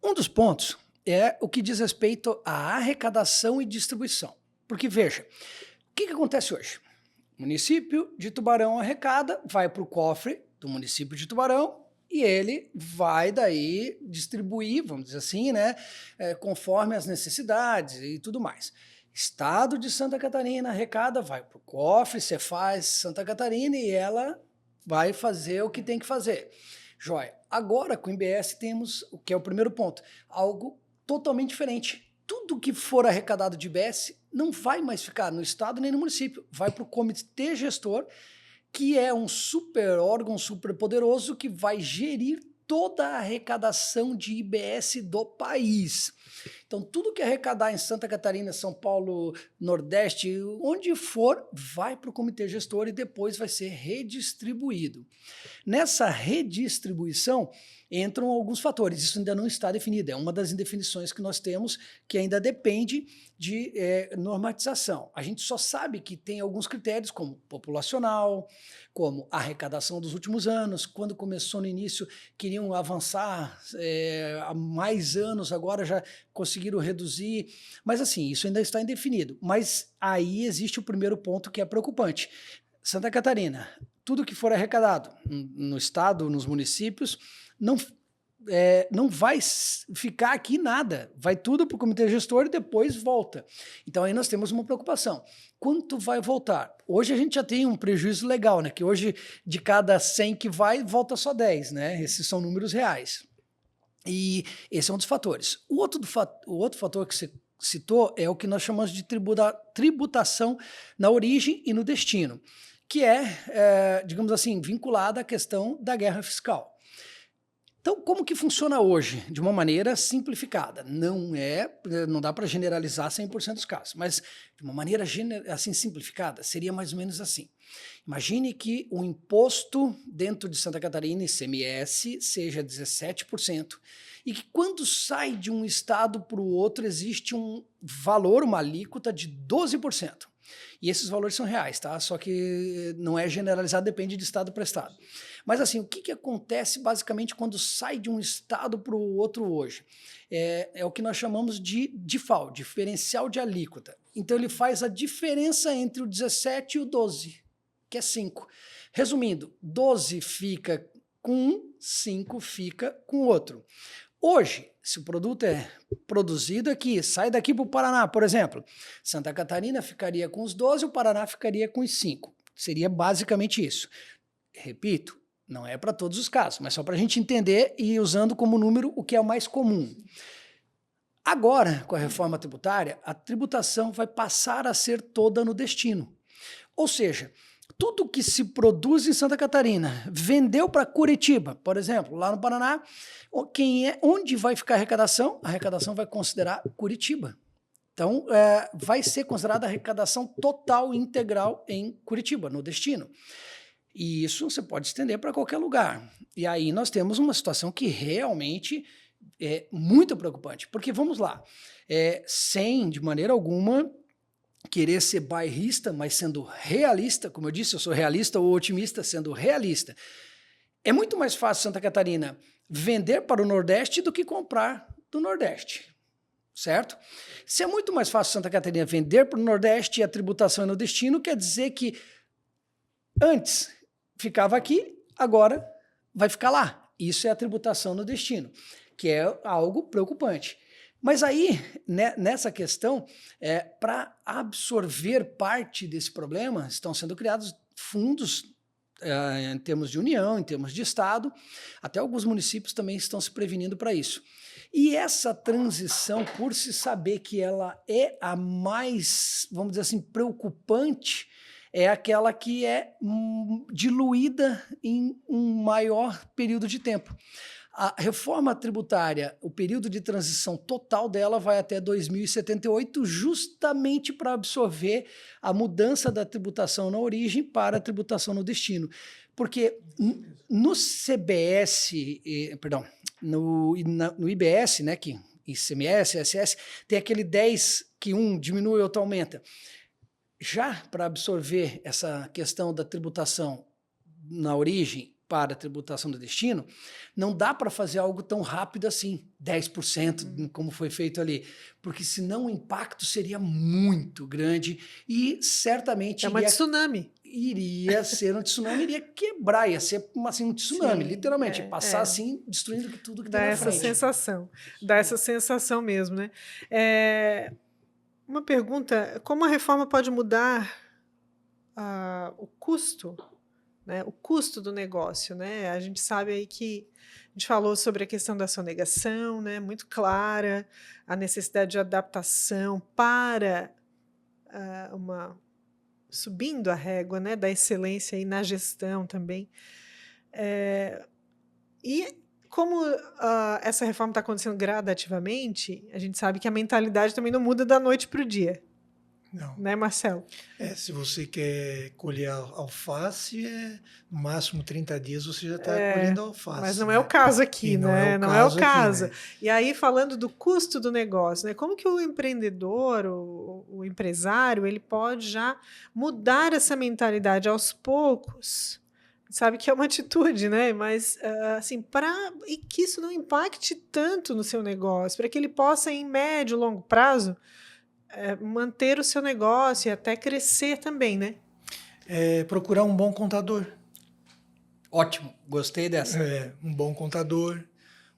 Um dos pontos é o que diz respeito à arrecadação e distribuição. Porque, veja, o que acontece hoje? O município de Tubarão arrecada, vai para o cofre do município de Tubarão e ele vai daí distribuir, vamos dizer assim, né, conforme as necessidades e tudo mais. Estado de Santa Catarina arrecada, vai para o cofre, Cefaz Santa Catarina e ela vai fazer o que tem que fazer. Joia. Agora com o IBS temos, o que é o primeiro ponto, algo totalmente diferente. Tudo que for arrecadado de IBS não vai mais ficar no estado nem no município, vai para o comitê gestor, que é um super órgão super poderoso que vai gerir toda a arrecadação de IBS do país. Então, tudo que arrecadar em Santa Catarina, São Paulo, Nordeste, onde for, vai para o comitê gestor e depois vai ser redistribuído. Nessa redistribuição, entram alguns fatores, isso ainda não está definido, é uma das indefinições que nós temos que ainda depende de normatização. A gente só sabe que tem alguns critérios como populacional, como arrecadação dos últimos anos, quando começou no início queriam avançar há mais anos, agora já conseguiram reduzir, mas assim, isso ainda está indefinido. Mas aí existe o primeiro ponto que é preocupante. Santa Catarina, tudo que for arrecadado no estado, nos municípios, não vai ficar aqui nada, vai tudo para o comitê gestor e depois volta. Então aí nós temos uma preocupação. Quanto vai voltar? Hoje a gente já tem um prejuízo legal, né? Que hoje de cada 100 que vai, volta só 10, né? Esses são números reais. E esse é um dos fatores. O outro fator que você citou é o que nós chamamos de tributação na origem e no destino, que digamos assim, vinculada à questão da guerra fiscal. Então, como que funciona hoje? De uma maneira simplificada. Não dá para generalizar 100% dos casos, mas de uma maneira assim simplificada, seria mais ou menos assim. Imagine que o imposto dentro de Santa Catarina, ICMS, seja 17%, e que quando sai de um estado para o outro existe um valor, uma alíquota de 12%. E esses valores são reais, tá? Só que não é generalizado, depende de estado para estado. Mas assim, o que acontece basicamente quando sai de um estado para o outro hoje? É o que nós chamamos de DIFAL, diferencial de alíquota. Então ele faz a diferença entre o 17 e o 12, que é 5. Resumindo, 12 fica com um, 5 fica com o outro. Hoje, se o produto é produzido aqui, sai daqui para o Paraná, por exemplo, Santa Catarina ficaria com os 12, o Paraná ficaria com os 5. Seria basicamente isso. Repito, não é para todos os casos, mas só para a gente entender e ir usando como número o que é o mais comum. Agora, com a reforma tributária, a tributação vai passar a ser toda no destino. Ou seja, tudo que se produz em Santa Catarina, vendeu para Curitiba, por exemplo, lá no Paraná, onde vai ficar a arrecadação? A arrecadação vai considerar Curitiba. Então, vai ser considerada a arrecadação total e integral em Curitiba, no destino. E isso você pode estender para qualquer lugar. E aí nós temos uma situação que realmente é muito preocupante. Porque, vamos lá, sem, de maneira alguma, querer ser bairrista, mas sendo realista, como eu disse, eu sou realista ou otimista sendo realista. É muito mais fácil Santa Catarina vender para o Nordeste do que comprar do Nordeste, certo? Se é muito mais fácil Santa Catarina vender para o Nordeste e a tributação é no destino, quer dizer que antes ficava aqui, agora vai ficar lá. Isso é a tributação no destino, que é algo preocupante. Mas aí, nessa questão, para absorver parte desse problema, estão sendo criados fundos em termos de União, em termos de Estado, até alguns municípios também estão se prevenindo para isso. E essa transição, por se saber que ela é a mais, vamos dizer assim, preocupante, é aquela que é diluída em um maior período de tempo. A reforma tributária, o período de transição total dela vai até 2078, justamente para absorver a mudança da tributação na origem para a tributação no destino. Porque no CBS, no IBS, né, que ICMS, ISS, tem aquele 10 que um diminui e outro aumenta. Já para absorver essa questão da tributação na origem para a tributação do destino, não dá para fazer algo tão rápido assim, 10%, como foi feito ali, porque senão o impacto seria muito grande e certamente tsunami. Iria ser um tsunami, iria quebrar, ia ser assim, um tsunami, sim, literalmente, passar assim, destruindo tudo que tem na frente. Dá essa sensação mesmo, né? Uma pergunta, como a reforma pode mudar o custo, né? O custo do negócio, né? A gente sabe aí que a gente falou sobre a questão da sonegação, né? Muito clara, a necessidade de adaptação para subindo a régua, né? Da excelência aí na gestão também. E como essa reforma está acontecendo gradativamente, a gente sabe que a mentalidade também não muda da noite para o dia. Não. Né, Marcelo? Se você quer colher alface, no máximo 30 dias você já está colhendo alface. Mas não é o caso aqui, né? Não é o caso. Aqui, né? E aí, falando do custo do negócio, né? Como que o empreendedor, o empresário, ele pode já mudar essa mentalidade aos poucos? Sabe que é uma atitude, né? Mas, assim, e que isso não impacte tanto no seu negócio, para que ele possa, em médio e longo prazo, manter o seu negócio e até crescer também, né? Procurar um bom contador. Ótimo, gostei dessa. Um bom contador,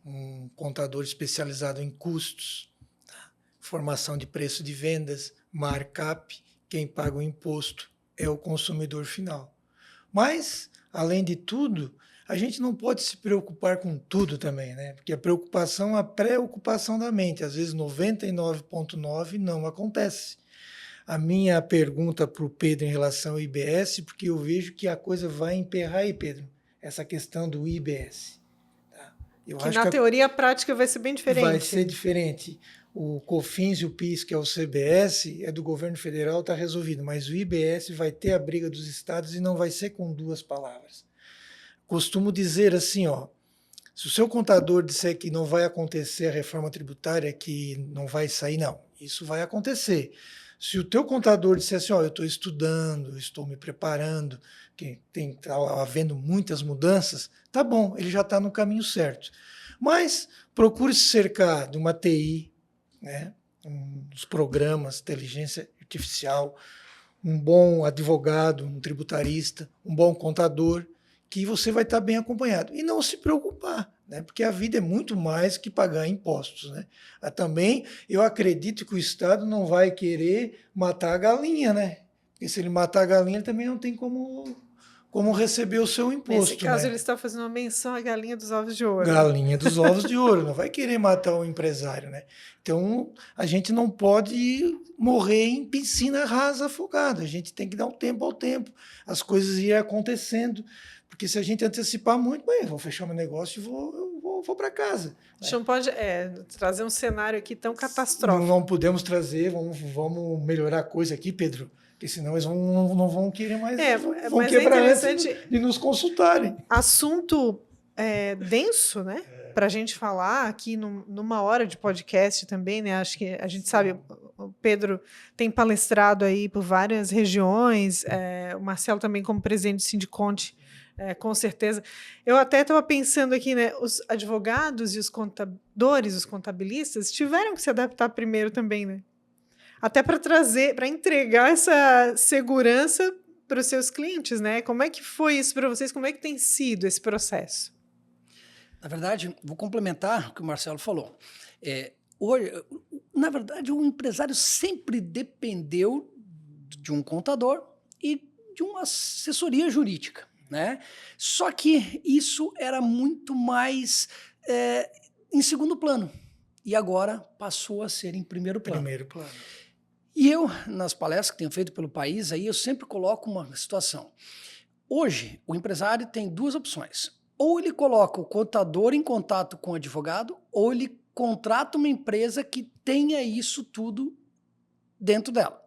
um contador especializado em custos, formação de preço de vendas, markup, quem paga o imposto é o consumidor final. Mas, além de tudo, a gente não pode se preocupar com tudo também, né? Porque a preocupação é a preocupação da mente. Às vezes 99,9% não acontece. A minha pergunta para o Pedro em relação ao IBS, porque eu vejo que a coisa vai emperrar aí, Pedro, essa questão do IBS. Tá? Eu Que acho na que teoria a prática vai ser bem diferente. vai ser diferente. O COFINS e o PIS, que é o CBS, é do governo federal, está resolvido, mas o IBS vai ter a briga dos estados e não vai ser com duas palavras. Costumo dizer assim, ó, se o seu contador disser que não vai acontecer a reforma tributária, que não vai sair, não, isso vai acontecer. Se o teu contador disser assim, ó, eu estou estudando, estou me preparando, que está havendo muitas mudanças, tá bom, ele já está no caminho certo. Mas procure se cercar de uma TI, né, uns programas, inteligência artificial, um bom advogado, um tributarista, um bom contador, que você vai estar bem acompanhado. E não se preocupar, né, porque a vida é muito mais que pagar impostos. Né? Também eu acredito que o Estado não vai querer matar a galinha, né? Porque se ele matar a galinha, ele também não tem como receber o seu imposto. Nesse caso, né? ele está fazendo uma menção à galinha dos ovos de ouro. Galinha dos ovos de ouro, não vai querer matar o empresário, né? Então, a gente não pode morrer em piscina rasa afogada, a gente tem que dar um tempo ao tempo, as coisas irem acontecendo, porque se a gente antecipar muito, bem, vou fechar meu negócio e vou para casa. A gente não pode trazer um cenário aqui tão catastrófico. Não podemos trazer, vamos melhorar a coisa aqui, Pedro, porque senão eles não vão querer mais, vão quebrar antes de nos consultarem. Assunto denso, né? Para a gente falar aqui numa hora de podcast também, né? Acho que a gente sabe, o Pedro tem palestrado aí por várias regiões, o Marcelo também como presidente do Sindiconte, com certeza. Eu até estava pensando aqui, né? Os advogados e os contadores, os contabilistas, tiveram que se adaptar primeiro também, né? Até para entregar essa segurança para os seus clientes, né? Como é que foi isso para vocês? Como é que tem sido esse processo? Na verdade, vou complementar o que o Marcelo falou. Hoje, na verdade, o empresário sempre dependeu de um contador e de uma assessoria jurídica, né? Só que isso era muito mais em segundo plano e agora passou a ser em primeiro plano. Primeiro plano. E eu, nas palestras que tenho feito pelo país, aí eu sempre coloco uma situação. Hoje, o empresário tem duas opções. Ou ele coloca o contador em contato com o advogado, ou ele contrata uma empresa que tenha isso tudo dentro dela.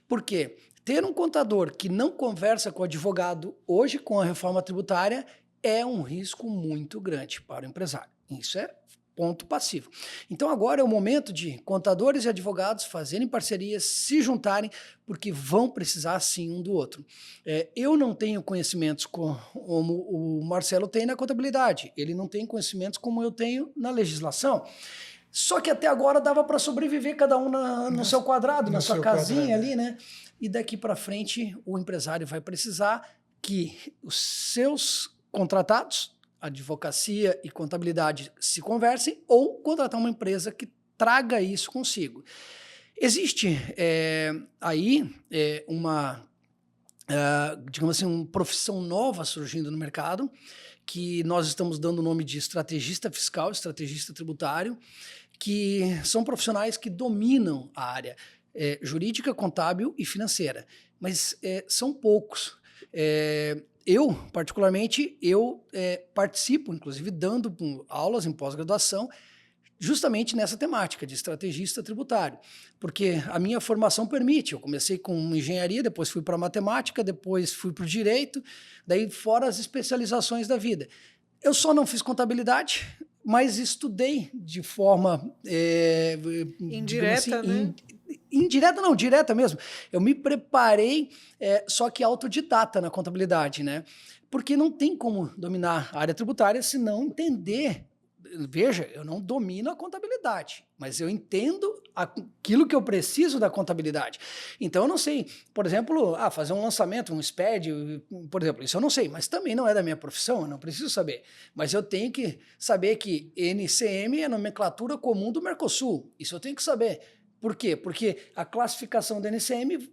Por quê? Ter um contador que não conversa com o advogado hoje, com a reforma tributária, é um risco muito grande para o empresário. Isso é ponto passivo. Então agora é o momento de contadores e advogados fazerem parcerias, se juntarem, porque vão precisar sim um do outro. Eu não tenho conhecimentos como o Marcelo tem na contabilidade, ele não tem conhecimentos como eu tenho na legislação. Só que até agora dava para sobreviver cada um no seu quadrado, na sua casinha ali, né? E daqui para frente o empresário vai precisar que os seus contratados, advocacia e contabilidade, se conversem ou contratar uma empresa que traga isso consigo. Existe aí uma, digamos assim, uma profissão nova surgindo no mercado, que nós estamos dando o nome de estrategista fiscal, estrategista tributário, que são profissionais que dominam a área jurídica, contábil e financeira, mas são poucos. Eu, particularmente, participo, inclusive, dando aulas em pós-graduação, justamente nessa temática de estrategista tributário, porque a minha formação permite. Eu comecei com engenharia, depois fui para matemática, depois fui para o direito, daí fora as especializações da vida. Eu só não fiz contabilidade, mas estudei de forma indireta, assim, né? Indireta não, direta mesmo. Eu me preparei, só que autodidata na contabilidade, né? Porque não tem como dominar a área tributária se não entender. Veja, eu não domino a contabilidade, mas eu entendo aquilo que eu preciso da contabilidade. Então eu não sei, por exemplo, fazer um lançamento, um SPED, por exemplo, isso eu não sei, mas também não é da minha profissão, eu não preciso saber. Mas eu tenho que saber que NCM é a nomenclatura comum do Mercosul, isso eu tenho que saber. Por quê? Porque a classificação da NCM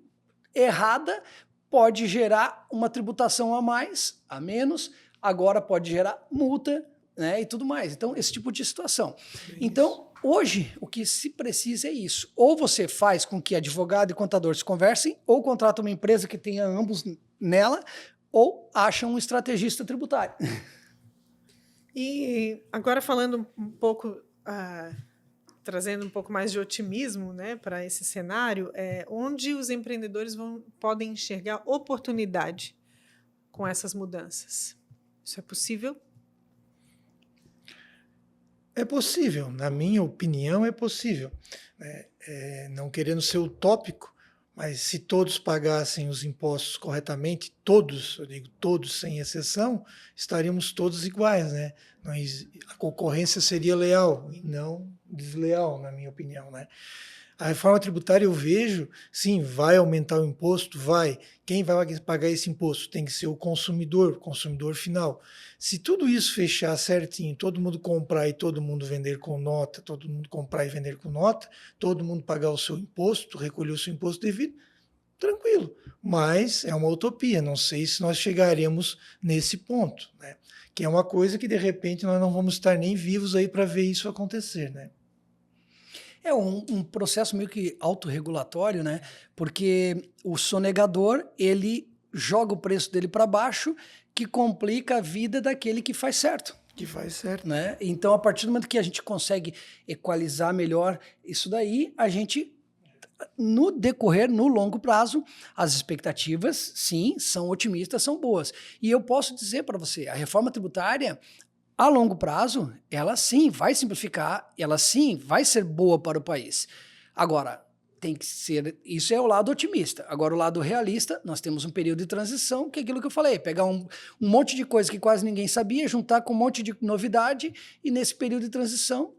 errada pode gerar uma tributação a mais, a menos, agora pode gerar multa, né, e tudo mais. Então, esse tipo de situação. Então, hoje, o que se precisa é isso. Ou você faz com que advogado e contador se conversem, ou contrata uma empresa que tenha ambos nela, ou acha um estrategista tributário. E agora falando um pouco, trazendo um pouco mais de otimismo, né, para esse cenário, onde os empreendedores podem enxergar oportunidade com essas mudanças? Isso é possível? É possível, na minha opinião, é possível. Né? Não querendo ser utópico, mas se todos pagassem os impostos corretamente, todos, eu digo todos sem exceção, estaríamos todos iguais, né? A concorrência seria leal e não desleal, na minha opinião, né? A reforma tributária eu vejo, sim, vai aumentar o imposto, vai. Quem vai pagar esse imposto? Tem que ser o consumidor final. Se tudo isso fechar certinho, todo mundo comprar e todo mundo vender com nota, todo mundo comprar e vender com nota, todo mundo pagar o seu imposto, recolher o seu imposto devido, tranquilo. Mas é uma utopia, não sei se nós chegaremos nesse ponto, né? Que é uma coisa que de repente nós não vamos estar nem vivos aí para ver isso acontecer, né? É um processo meio que autorregulatório, né? Porque o sonegador, ele joga o preço dele para baixo, que complica a vida daquele que faz certo. Que faz certo. Né? Então, a partir do momento que a gente consegue equalizar melhor isso daí, a gente, no decorrer, no longo prazo, as expectativas, sim, são otimistas, são boas. E eu posso dizer para você, a reforma tributária, a longo prazo, ela sim vai simplificar, ela sim vai ser boa para o país. Agora, tem que ser, isso é o lado otimista. Agora, o lado realista, nós temos um período de transição, que é aquilo que eu falei, pegar um monte de coisa que quase ninguém sabia, juntar com um monte de novidade, e nesse período de transição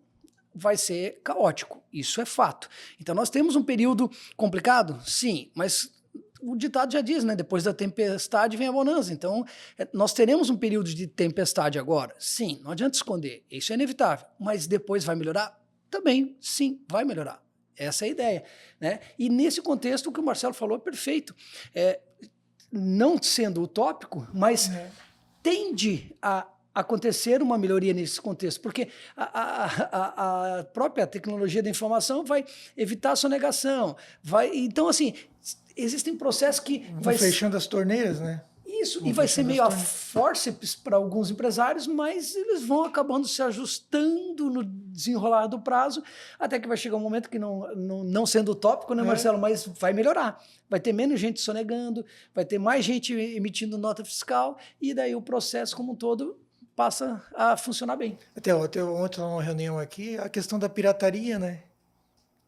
vai ser caótico. Isso é fato. Então, nós temos um período complicado? Sim, mas o ditado já diz, né? Depois da tempestade vem a bonança. Então, nós teremos um período de tempestade agora? Sim, não adianta esconder. Isso é inevitável. Mas depois vai melhorar? Também, sim, vai melhorar. Essa é a ideia. Né? E nesse contexto, o que o Marcelo falou é perfeito. Não sendo utópico, mas tende a acontecer uma melhoria nesse contexto, porque a própria tecnologia da informação vai evitar a sonegação. Então, assim, existem processos que vai fechando as torneiras, né? Isso, e vai ser meio a fórceps para alguns empresários, mas eles vão acabando se ajustando no desenrolar do prazo, até que vai chegar um momento que, não sendo utópico, né, Marcelo, mas vai melhorar. Vai ter menos gente sonegando, vai ter mais gente emitindo nota fiscal, e daí o processo como um todo passa a funcionar bem. Até ontem, numa reunião aqui, a questão da pirataria, né?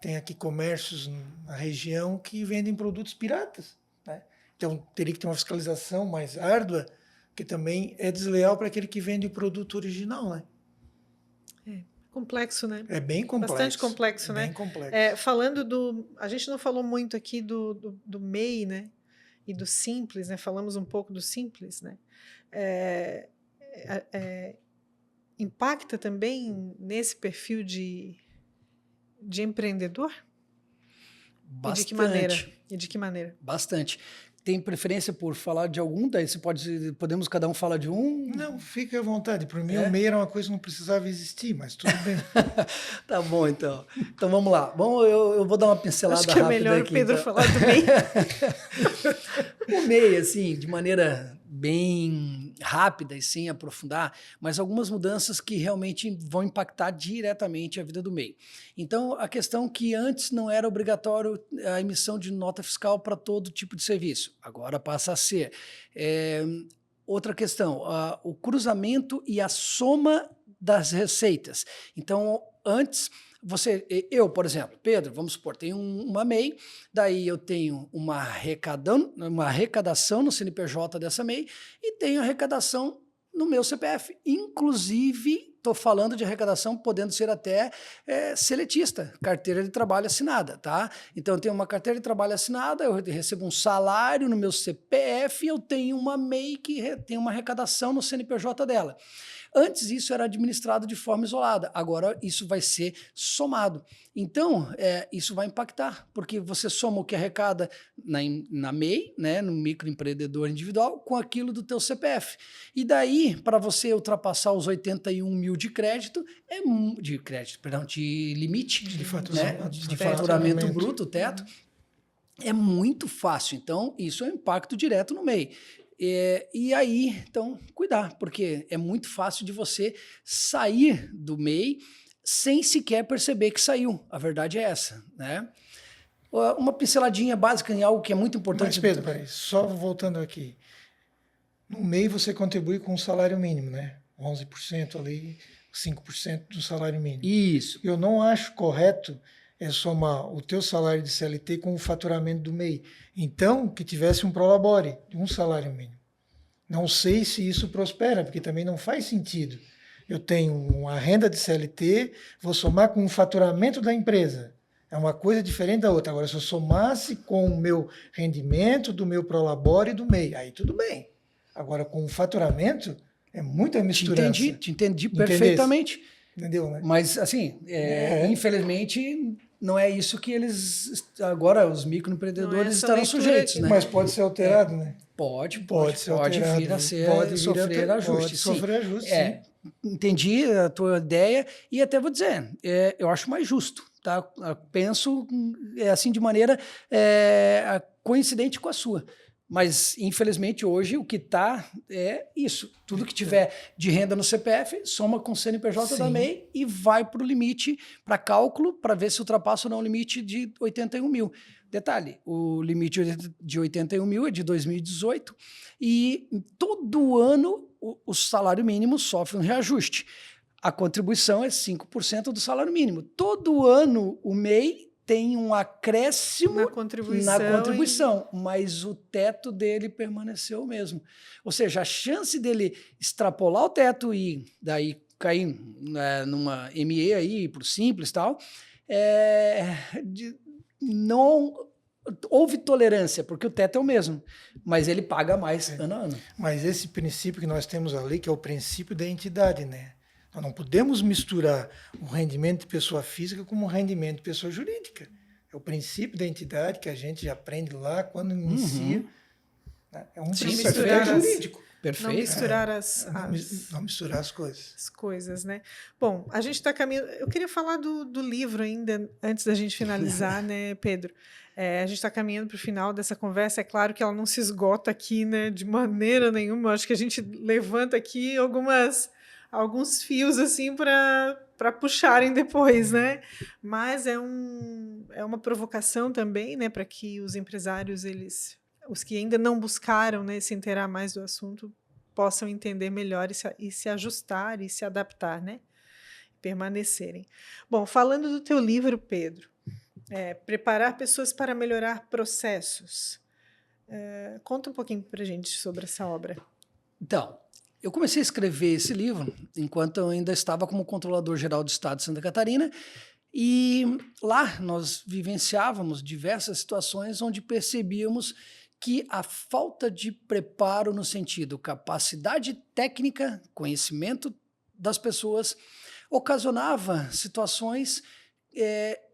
Tem aqui comércios na região que vendem produtos piratas, né? Então, teria que ter uma fiscalização mais árdua, que também é desleal para aquele que vende o produto original, né? É complexo, né? É bem complexo. Bastante complexo, né? Bem complexo. Falando a gente não falou muito aqui do MEI, né? E do Simples, né? Falamos um pouco do Simples, né? Impacta também nesse perfil de empreendedor? Bastante. E de que maneira? Bastante. Tem preferência por falar de algum? Daí podemos cada um falar de um? Não, fique à vontade. Para mim, o MEI era uma coisa que não precisava existir, mas tudo bem. Tá bom, então. Então vamos lá. Bom, eu vou dar uma pincelada rápida. Acho que é melhor aqui, o Pedro então. falar do MEI. O MEI, assim, de maneira bem rápida e sem aprofundar, mas algumas mudanças que realmente vão impactar diretamente a vida do MEI. Então, a questão que antes não era obrigatório a emissão de nota fiscal para todo tipo de serviço, agora passa a ser. Outra questão, o cruzamento e a soma das receitas. Então, antes, eu, por exemplo, Pedro, vamos supor, tenho uma MEI, daí eu tenho uma arrecadação no CNPJ dessa MEI e tenho arrecadação no meu CPF. Inclusive, estou falando de arrecadação podendo ser até seletista, carteira de trabalho assinada, tá? Então, eu tenho uma carteira de trabalho assinada, eu recebo um salário no meu CPF e eu tenho uma MEI que tem uma arrecadação no CNPJ dela. Antes isso era administrado de forma isolada, agora isso vai ser somado. Então, isso vai impactar, porque você soma o que arrecada na MEI, né, no microempreendedor individual, com aquilo do teu CPF. E daí, para você ultrapassar os 81 mil de crédito, de limite, de faturamento bruto, teto, é muito fácil. Então, isso é um impacto direto no MEI. E aí, então, cuidar, porque é muito fácil de você sair do MEI sem sequer perceber que saiu. A verdade é essa, né? Uma pinceladinha básica em algo que é muito importante. Mas, Pedro, peraí, só voltando aqui. No MEI você contribui com o salário mínimo, né? 11% ali, 5% do salário mínimo. Isso. Eu não acho correto somar o teu salário de CLT com o faturamento do MEI. Então, que tivesse um prolabore, um salário mínimo. Não sei se isso prospera, porque também não faz sentido. Eu tenho uma renda de CLT, vou somar com o faturamento da empresa. É uma coisa diferente da outra. Agora, se eu somasse com o meu rendimento, do meu prolabore e do MEI, aí tudo bem. Agora, com o faturamento, é muita misturança. Te entendi perfeitamente. Entendeu, né? Mas, assim, infelizmente, não é isso que eles... Agora, os microempreendedores estarão sujeitos, né? Mas pode ser alterado, né? Pode ser alterado, vir a ser, pode sofrer ajuste. Pode sofrer ajuste, sim. Entendi a tua ideia e até vou dizer, eu acho mais justo, tá? Eu penso assim de maneira coincidente com a sua. Mas, infelizmente, hoje o que está é isso. Tudo que tiver de renda no CPF, soma com o CNPJ da MEI e vai para o limite, para cálculo, para ver se ultrapassa ou não o limite de 81 mil. Detalhe, o limite de 81 mil é de 2018 e todo ano o salário mínimo sofre um reajuste. A contribuição é 5% do salário mínimo. Todo ano o MEI tem um acréscimo na contribuição, mas o teto dele permaneceu o mesmo. Ou seja, a chance dele extrapolar o teto e daí cair numa ME aí, para o Simples e tal, não houve tolerância, porque o teto é o mesmo, mas ele paga mais ano a ano. Mas esse princípio que nós temos ali, que é o princípio da entidade, né? Nós não podemos misturar o rendimento de pessoa física com o rendimento de pessoa jurídica. É o princípio da entidade que a gente aprende lá quando inicia. Né? É um princípio jurídico. Perfeito. Não misturar não misturar as coisas. As coisas, né? Bom, a gente está caminhando... Eu queria falar do livro ainda, antes da gente finalizar, né, Pedro? A gente está caminhando para o final dessa conversa. É claro que ela não se esgota aqui, né, de maneira nenhuma. Eu acho que a gente levanta aqui alguns fios assim para puxarem depois, né? Mas é uma provocação também, né, para que os empresários, os que ainda não buscaram, né, se inteirar mais do assunto, possam entender melhor e se ajustar e se adaptar, né? Permanecerem. Bom, falando do teu livro, Pedro, Preparar Pessoas para Melhorar Processos. Conta um pouquinho para a gente sobre essa obra. Então, eu comecei a escrever esse livro enquanto eu ainda estava como controlador-geral do Estado de Santa Catarina e lá nós vivenciávamos diversas situações onde percebíamos que a falta de preparo no sentido capacidade técnica, conhecimento das pessoas, ocasionava situações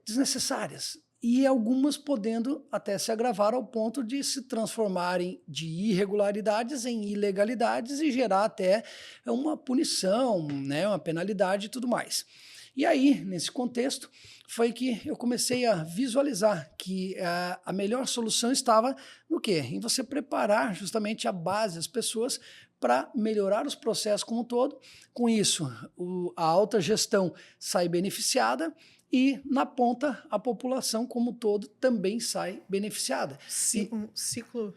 desnecessárias e algumas podendo até se agravar ao ponto de se transformarem de irregularidades em ilegalidades e gerar até uma punição, né, uma penalidade e tudo mais. E aí, nesse contexto, foi que eu comecei a visualizar que a melhor solução estava no quê? Em você preparar justamente a base, as pessoas, para melhorar os processos como um todo. Com isso, a alta gestão sai beneficiada e, na ponta, a população como um todo também sai beneficiada. Um ciclo...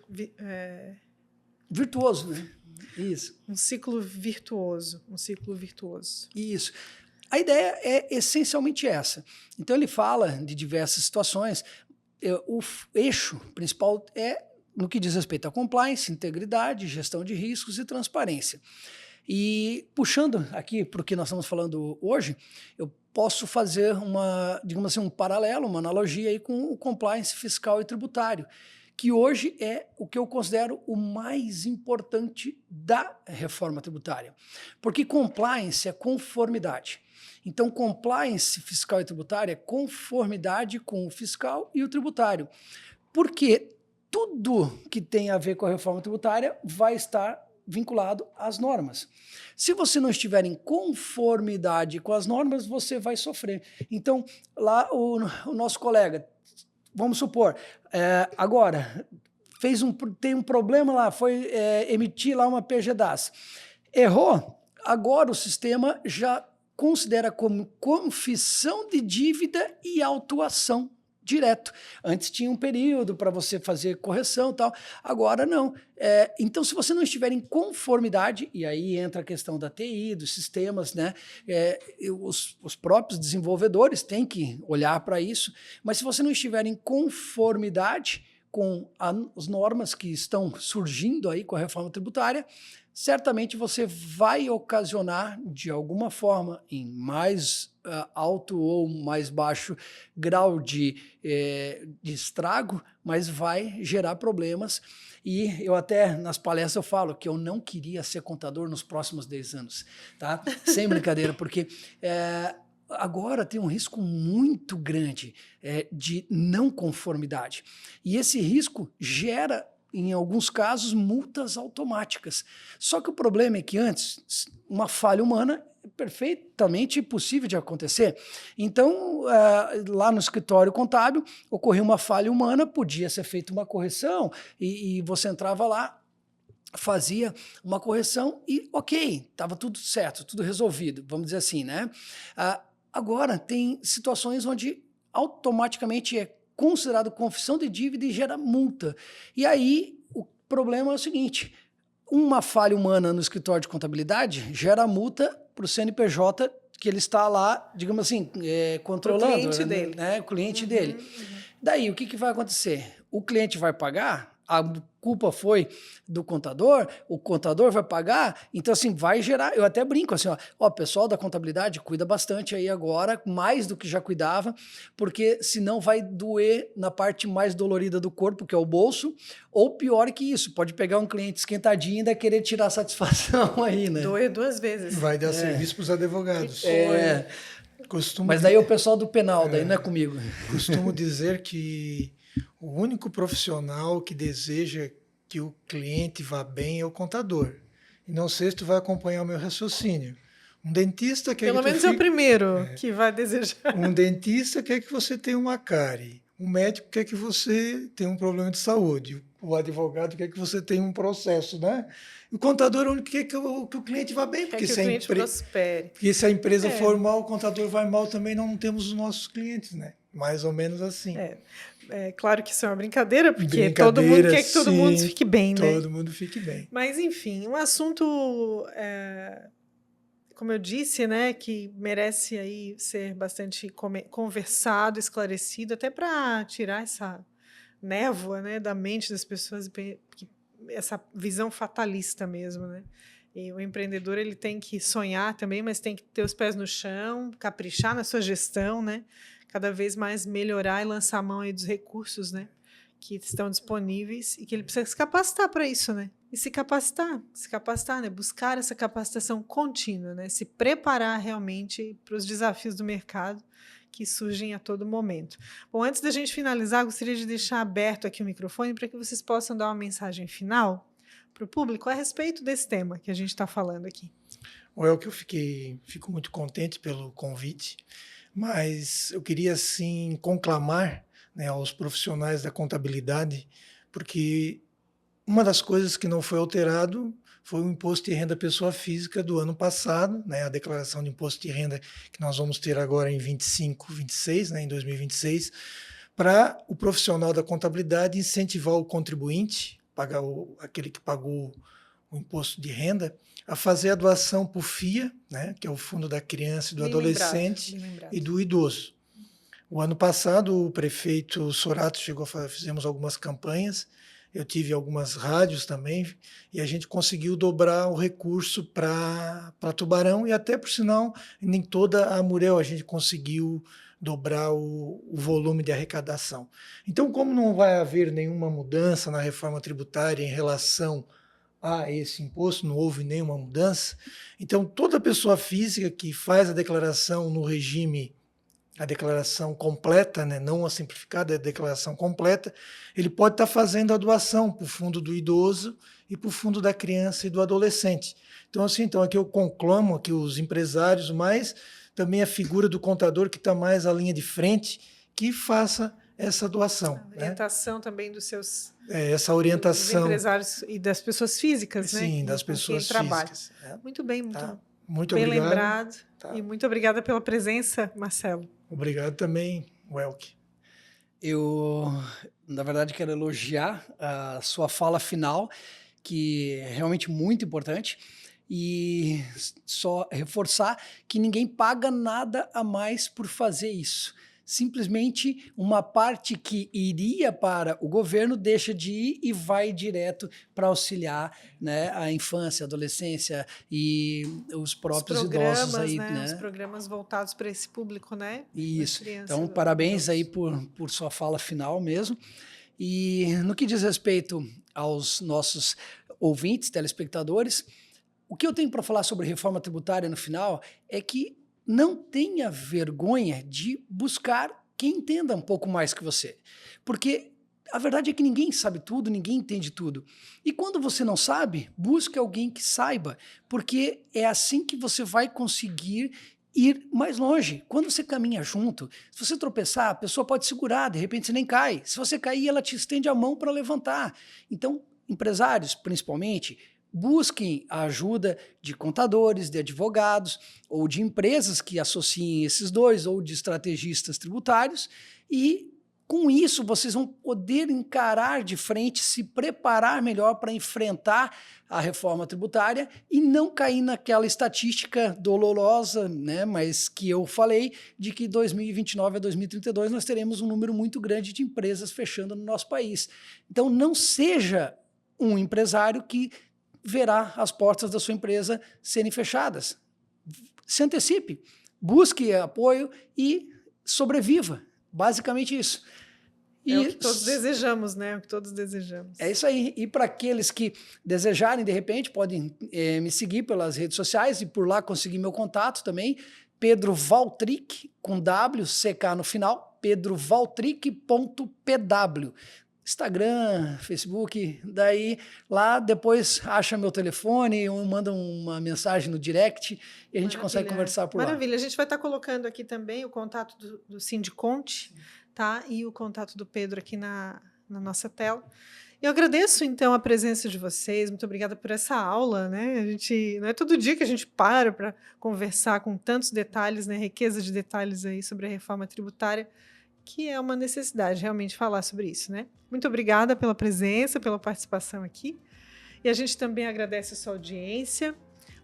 virtuoso, né? Isso. Um ciclo virtuoso. Isso. A ideia é essencialmente essa. Então, ele fala de diversas situações. O eixo principal é no que diz respeito à compliance, integridade, gestão de riscos e transparência. E puxando aqui para o que nós estamos falando hoje, eu posso fazer digamos assim, um paralelo, uma analogia aí com o compliance fiscal e tributário, que hoje é o que eu considero o mais importante da reforma tributária. Porque compliance é conformidade. Então, compliance fiscal e tributária é conformidade com o fiscal e o tributário. Porque tudo que tem a ver com a reforma tributária vai estar vinculado às normas. Se você não estiver em conformidade com as normas, você vai sofrer. Então, lá o nosso colega, vamos supor, agora tem um problema lá, foi emitir lá uma PGDAS. Errou, agora o sistema já considera como confissão de dívida e autuação direto. Antes tinha um período para você fazer correção e tal, agora não. Então, se você não estiver em conformidade, e aí entra a questão da TI, dos sistemas, né? Os próprios desenvolvedores têm que olhar para isso, mas se você não estiver em conformidade com as normas que estão surgindo aí com a reforma tributária, certamente você vai ocasionar, de alguma forma, em mais alto ou mais baixo grau de estrago, mas vai gerar problemas. E eu até, nas palestras, eu falo que eu não queria ser contador nos próximos 10 anos, tá? Sem brincadeira, porque agora tem um risco muito grande de não conformidade. E esse risco gera, em alguns casos, multas automáticas. Só que o problema é que antes, uma falha humana é perfeitamente possível de acontecer. Então, lá no escritório contábil, ocorreu uma falha humana, podia ser feita uma correção, e você entrava lá, fazia uma correção e, ok, estava tudo certo, tudo resolvido, vamos dizer assim, né? Agora, tem situações onde automaticamente é considerado confissão de dívida e gera multa. E aí, o problema é o seguinte, uma falha humana no escritório de contabilidade gera multa para o CNPJ que ele está lá, digamos assim, controlando. O cliente dele. Né, o cliente dele. Daí, o que vai acontecer? O cliente vai pagar, a culpa foi do contador, o contador vai pagar, então assim, vai gerar, eu até brinco assim, ó, o pessoal da contabilidade cuida bastante aí agora, mais do que já cuidava, porque senão vai doer na parte mais dolorida do corpo, que é o bolso, ou pior que isso, pode pegar um cliente esquentadinho e ainda querer tirar satisfação aí, né? Doer 2 vezes. Vai dar serviço para os advogados. Mas daí é o pessoal do penal, daí não é comigo. Costumo dizer que o único profissional que deseja que o cliente vá bem é o contador. E não sei se tu vai acompanhar o meu raciocínio. Um dentista quer Pelo menos é o primeiro que vai desejar. Um dentista quer que você tenha uma cárie. Um médico quer que você tenha um problema de saúde. O advogado quer que você tenha um processo, né? O contador é o único que quer que o cliente vá bem. Quer que o cliente prospere. Porque se a empresa for mal, o contador vai mal também, não temos os nossos clientes, né? Mais ou menos assim. É claro que isso é uma brincadeira, porque todo mundo quer que todo mundo fique bem, né? Todo mundo fique bem. Mas, enfim, um assunto, como eu disse, né, que merece aí ser bastante conversado, esclarecido, até para tirar essa névoa, né, da mente das pessoas, essa visão fatalista mesmo, né? E o empreendedor, ele tem que sonhar também, mas tem que ter os pés no chão, caprichar na sua gestão, né? Cada vez mais melhorar e lançar a mão aí dos recursos, né, que estão disponíveis e que ele precisa se capacitar para isso, né? E se capacitar, né? Buscar essa capacitação contínua, né? Se preparar realmente para os desafios do mercado que surgem a todo momento. Bom, antes da gente finalizar, gostaria de deixar aberto aqui o microfone para que vocês possam dar uma mensagem final para o público a respeito desse tema que a gente está falando aqui. Que eu fico muito contente pelo convite. Mas eu queria, sim, conclamar, né, aos profissionais da contabilidade, porque uma das coisas que não foi alterado foi o imposto de renda pessoa física do ano passado, né, a declaração de imposto de renda que nós vamos ter agora em 25, 26, né, em 2026, para o profissional da contabilidade incentivar o contribuinte, aquele que pagou o imposto de renda, a fazer a doação para o FIA, né, que é o Fundo da Criança e do Adolescente, e do Idoso. O ano passado, o prefeito Sorato fizemos algumas campanhas, eu tive algumas rádios também, e a gente conseguiu dobrar o recurso para Tubarão, e até, por sinal, nem toda a Murel a gente conseguiu dobrar o volume de arrecadação. Então, como não vai haver nenhuma mudança na reforma tributária em relação a esse imposto, não houve nenhuma mudança, então toda pessoa física que faz a declaração no regime, a declaração completa, né, não a simplificada, a declaração completa, ele pode estar fazendo a doação para o fundo do idoso e para o fundo da criança e do adolescente. Então, assim, aqui eu conclamo aqui os empresários, mas também a figura do contador que está mais à linha de frente, que faça essa doação. A orientação também dos seus Essa dos orientação. empresários e das pessoas físicas, né? Sim, das com quem pessoas trabalha. físicas. É. Muito bem, Tá. Muito bem obrigado. lembrado. Tá. E muito obrigada pela presença, Marcelo. Obrigado também, Welk. Eu, na verdade, quero elogiar a sua fala final, que é realmente muito importante, e só reforçar que ninguém paga nada a mais por fazer isso. Simplesmente uma parte que iria para o governo deixa de ir e vai direto para auxiliar, né, a infância, a adolescência e os próprios idosos aí, né? Os né? programas voltados para esse público, né? Isso. Das crianças, Então, dos parabéns aí idosos. por sua fala final mesmo. E no que diz respeito aos nossos ouvintes, telespectadores, o que eu tenho para falar sobre reforma tributária no final é que não tenha vergonha de buscar quem entenda um pouco mais que você. Porque a verdade é que ninguém sabe tudo, ninguém entende tudo. E quando você não sabe, busque alguém que saiba, porque é assim que você vai conseguir ir mais longe. Quando você caminha junto, se você tropeçar, a pessoa pode segurar, de repente você nem cai. Se você cair, ela te estende a mão para levantar. Então, empresários, principalmente, busquem a ajuda de contadores, de advogados ou de empresas que associem esses dois ou de estrategistas tributários e com isso vocês vão poder encarar de frente, se preparar melhor para enfrentar a reforma tributária e não cair naquela estatística dolorosa, né, mas que eu falei, de que 2029 a 2032 nós teremos um número muito grande de empresas fechando no nosso país. Então não seja um empresário que verá as portas da sua empresa serem fechadas. Se antecipe, busque apoio e sobreviva. Basicamente isso. É o que todos desejamos, né? É o que todos desejamos. É isso aí. E para aqueles que desejarem, de repente, podem me seguir pelas redes sociais e por lá conseguir meu contato também. Pedro Valtric, com W, CK no final, pedrovaltric.pw. Instagram, Facebook, daí lá depois acha meu telefone, manda uma mensagem no direct e a gente consegue conversar por lá. Maravilha, a gente vai estar colocando aqui também o contato do Sindiconte, tá? E o contato do Pedro aqui na nossa tela. Eu agradeço, então, a presença de vocês, muito obrigada por essa aula, né? Não é todo dia que a gente para conversar com tantos detalhes, né? Riqueza de detalhes aí sobre a reforma tributária, que é uma necessidade realmente falar sobre isso, né? Muito obrigada pela presença, pela participação aqui. E a gente também agradece a sua audiência.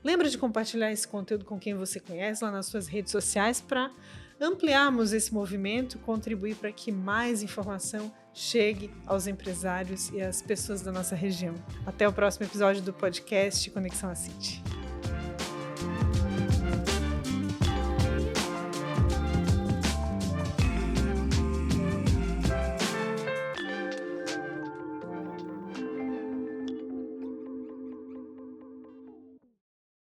Lembra de compartilhar esse conteúdo com quem você conhece lá nas suas redes sociais para ampliarmos esse movimento, contribuir para que mais informação chegue aos empresários e às pessoas da nossa região. Até o próximo episódio do podcast Conexão Ascite.